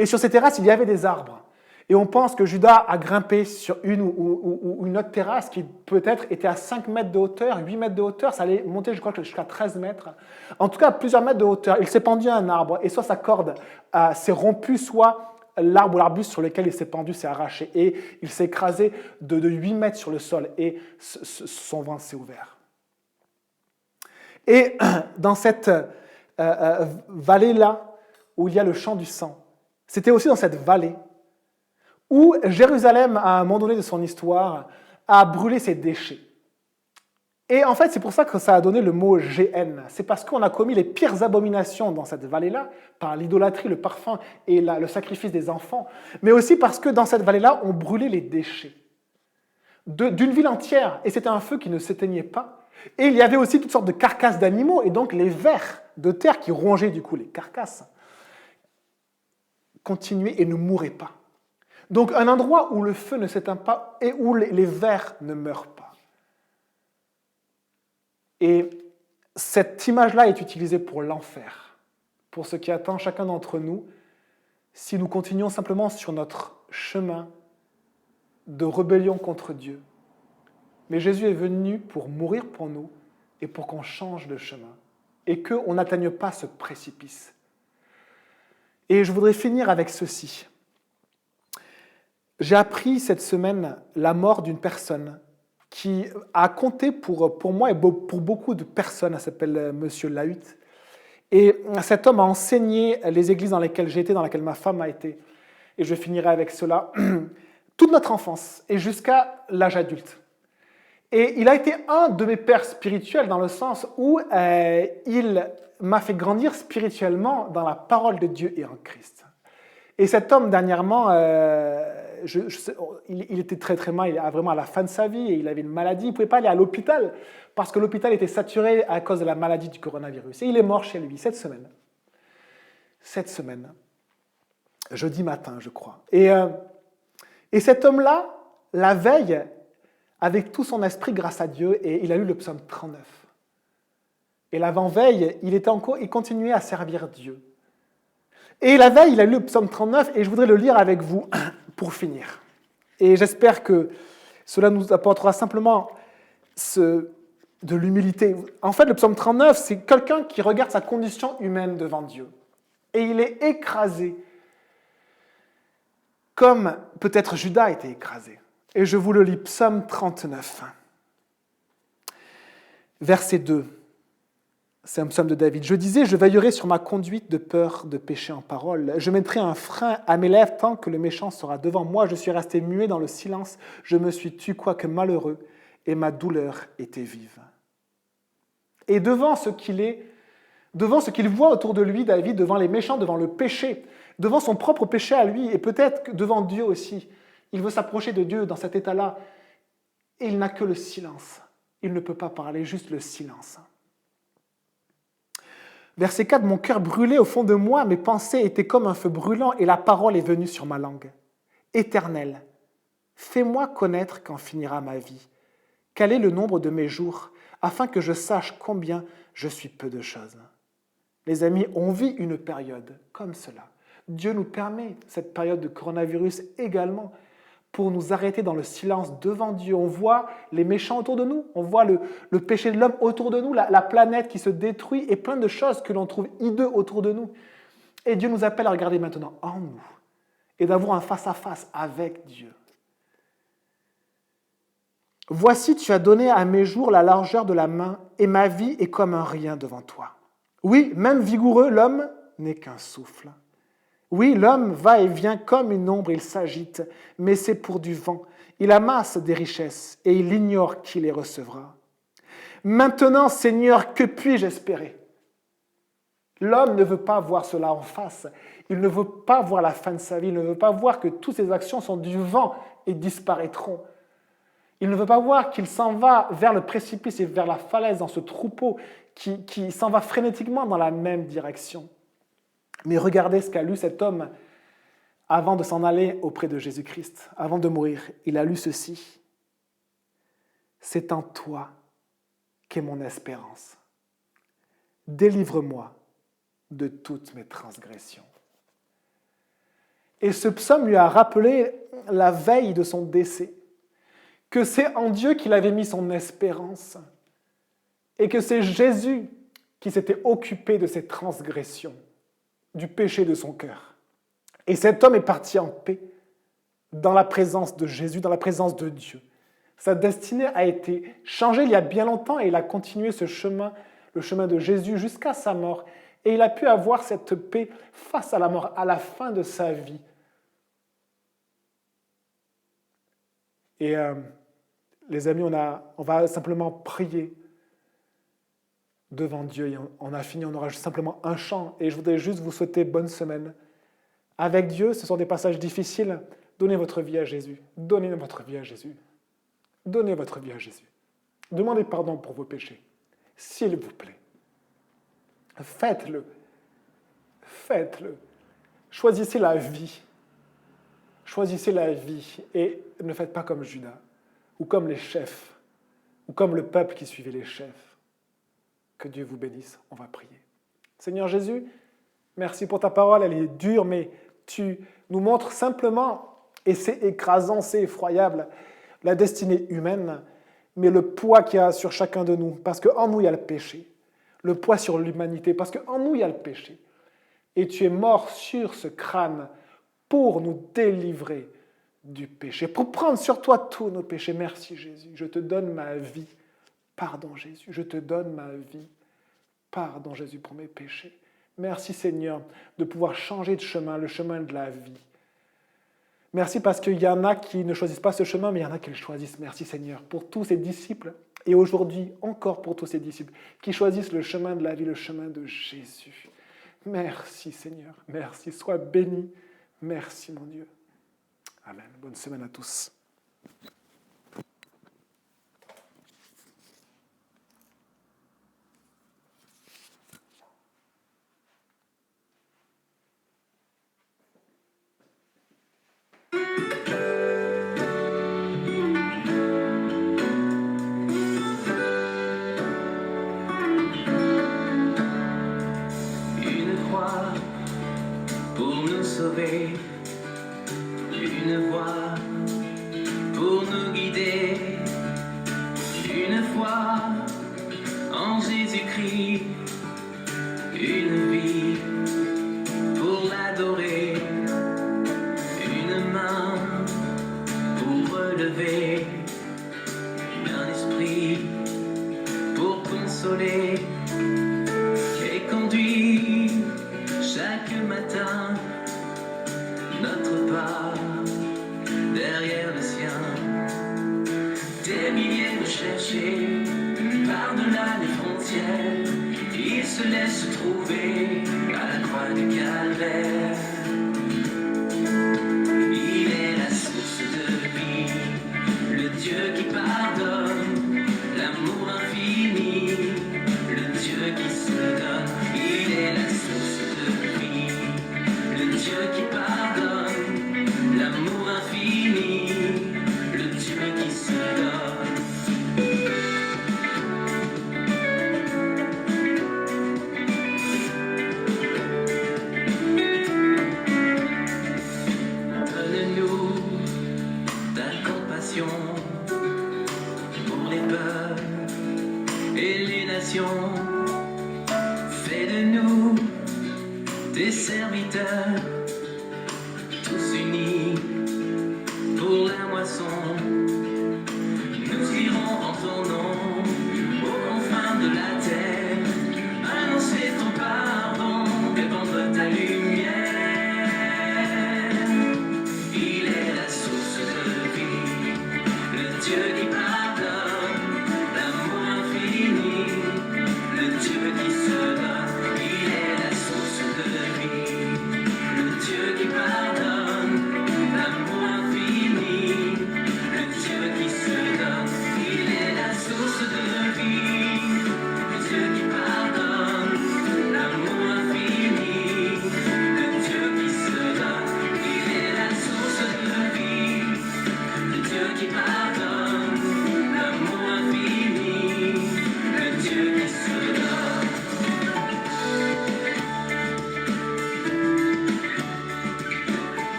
Et sur ces terrasses, il y avait des arbres. Et on pense que Juda a grimpé sur une ou une autre terrasse qui peut-être était à 5 mètres de hauteur, 8 mètres de hauteur, ça allait monter, je crois, jusqu'à 13 mètres. En tout cas, plusieurs mètres de hauteur. Il s'est pendu à un arbre et soit sa corde s'est rompue, soit l'arbre ou l'arbuste sur lequel il s'est pendu s'est arraché. Et il s'est écrasé de 8 mètres sur le sol et son ventre s'est ouvert. Et dans cette vallée-là, où il y a le champ du sang, c'était aussi dans cette vallée où Jérusalem, à un moment donné de son histoire, a brûlé ses déchets. Et en fait, c'est pour ça que ça a donné le mot GN. C'est parce qu'on a commis les pires abominations dans cette vallée-là, par l'idolâtrie, le parfum et le sacrifice des enfants, mais aussi parce que dans cette vallée-là, on brûlait les déchets d'une ville entière. Et c'était un feu qui ne s'éteignait pas. Et il y avait aussi toutes sortes de carcasses d'animaux, et donc les vers de terre qui rongeaient du coup les carcasses continuaient et ne mouraient pas. Donc un endroit où le feu ne s'éteint pas et où les vers ne meurent pas. Et cette image-là est utilisée pour l'enfer, pour ce qui attend chacun d'entre nous si nous continuons simplement sur notre chemin de rébellion contre Dieu. Mais Jésus est venu pour mourir pour nous et pour qu'on change de chemin et qu'on n'atteigne pas ce précipice. Et je voudrais finir avec ceci. J'ai appris cette semaine la mort d'une personne qui a compté pour moi et pour beaucoup de personnes. Elle s'appelle M. Lahut. Et cet homme a enseigné les églises dans lesquelles j'ai été, dans lesquelles ma femme a été. Et je finirai avec cela. Toute notre enfance et jusqu'à l'âge adulte. Et il a été un de mes pères spirituels dans le sens où il m'a fait grandir spirituellement dans la parole de Dieu et en Christ. Et cet homme, dernièrement, il était très très mal, il est vraiment à la fin de sa vie et il avait une maladie. Il ne pouvait pas aller à l'hôpital parce que l'hôpital était saturé à cause de la maladie du coronavirus. Et il est mort chez lui cette semaine. Cette semaine, jeudi matin, je crois. Et cet homme-là, la veille, avec tout son esprit grâce à Dieu, et il a lu le psaume 39. Et l'avant-veille, il continuait à servir Dieu. Et la veille, il a lu le psaume 39 et je voudrais le lire avec vous pour finir. Et j'espère que cela nous apportera simplement de l'humilité. En fait, le psaume 39, c'est quelqu'un qui regarde sa condition humaine devant Dieu. Et il est écrasé, comme peut-être Judas a été écrasé. Et je vous le lis, psaume 39, verset 2. C'est un psaume de David. Je disais, je veillerai sur ma conduite de peur de pécher en parole. Je mettrai un frein à mes lèvres tant que le méchant sera devant moi. Je suis resté muet dans le silence. Je me suis tu, quoique malheureux, et ma douleur était vive. Et devant ce qu'il est, devant ce qu'il voit autour de lui, David, devant les méchants, devant le péché, devant son propre péché à lui, et peut-être devant Dieu aussi, il veut s'approcher de Dieu dans cet état-là, et il n'a que le silence. Il ne peut pas parler, juste le silence. Verset 4, « Mon cœur brûlait au fond de moi, mes pensées étaient comme un feu brûlant, et la parole est venue sur ma langue. Éternel, fais-moi connaître quand finira ma vie. Quel est le nombre de mes jours, afin que je sache combien je suis peu de choses. » Les amis, on vit une période comme cela. Dieu nous permet cette période de coronavirus également pour nous arrêter dans le silence devant Dieu. On voit les méchants autour de nous, on voit le péché de l'homme autour de nous, la planète qui se détruit et plein de choses que l'on trouve hideux autour de nous. Et Dieu nous appelle à regarder maintenant en nous et d'avoir un face-à-face avec Dieu. « Voici, tu as donné à mes jours la largeur de la main, et ma vie est comme un rien devant toi. Oui, même vigoureux, l'homme n'est qu'un souffle. Oui, l'homme va et vient comme une ombre, il s'agite, mais c'est pour du vent. Il amasse des richesses, et il ignore qui les recevra. Maintenant, Seigneur, que puis-je espérer ? » L'homme ne veut pas voir cela en face. Il ne veut pas voir la fin de sa vie. Il ne veut pas voir que toutes ses actions sont du vent et disparaîtront. Il ne veut pas voir qu'il s'en va vers le précipice et vers la falaise dans ce troupeau qui s'en va frénétiquement dans la même direction. Mais regardez ce qu'a lu cet homme avant de s'en aller auprès de Jésus-Christ, avant de mourir. Il a lu ceci. « C'est en toi qu'est mon espérance. Délivre-moi de toutes mes transgressions. » Et ce psaume lui a rappelé la veille de son décès, que c'est en Dieu qu'il avait mis son espérance et que c'est Jésus qui s'était occupé de ses transgressions, du péché de son cœur. Et cet homme est parti en paix dans la présence de Jésus, dans la présence de Dieu. Sa destinée a été changée il y a bien longtemps et il a continué ce chemin, le chemin de Jésus jusqu'à sa mort. Et il a pu avoir cette paix face à la mort, à la fin de sa vie. Et les amis, on va simplement prier devant Dieu. Et on a fini, on aura simplement un chant. Et je voudrais juste vous souhaiter bonne semaine. Avec Dieu, ce sont des passages difficiles. Donnez votre vie à Jésus. Donnez votre vie à Jésus. Donnez votre vie à Jésus. Demandez pardon pour vos péchés. S'il vous plaît. Faites-le. Faites-le. Choisissez la vie. Choisissez la vie et ne faites pas comme Judas, ou comme les chefs, ou comme le peuple qui suivait les chefs. Que Dieu vous bénisse, on va prier. Seigneur Jésus, merci pour ta parole, elle est dure, mais tu nous montres simplement, et c'est écrasant, c'est effroyable, la destinée humaine, mais le poids qu'il y a sur chacun de nous, parce qu'en nous il y a le péché, le poids sur l'humanité, parce qu'en nous il y a le péché. Et tu es mort sur ce crâne pour nous délivrer du péché, pour prendre sur toi tous nos péchés. Merci Jésus, je te donne ma vie. Pardon Jésus, je te donne ma vie. Pardon Jésus pour mes péchés. Merci Seigneur de pouvoir changer de chemin, le chemin de la vie. Merci parce qu'il y en a qui ne choisissent pas ce chemin, mais il y en a qui le choisissent. Merci Seigneur pour tous ces disciples, et aujourd'hui encore pour tous ces disciples qui choisissent le chemin de la vie, le chemin de Jésus. Merci Seigneur, merci, sois béni. Merci mon Dieu. Amen. Bonne semaine à tous. Une croix pour nous sauver, une voix pour nous guider, une foi en Jésus-Christ, une vie pour l'adorer, une main pour relever, un esprit pour consoler et conduire chaque matin notre pas derrière le sien. Des milliers de cherchés par-delà les frontières. ciel, il se laisse trouver à la croix du calvaire. Il est la source de vie, le Dieu qui pardonne, l'amour infini, le Dieu qui se donne. Il est la source de vie, le Dieu qui pardonne, l'amour infini, le Dieu qui se donne. Donne-nous ta compassion pour les peuples et les nations. Fais de nous tes serviteurs, tous unis pour la moisson.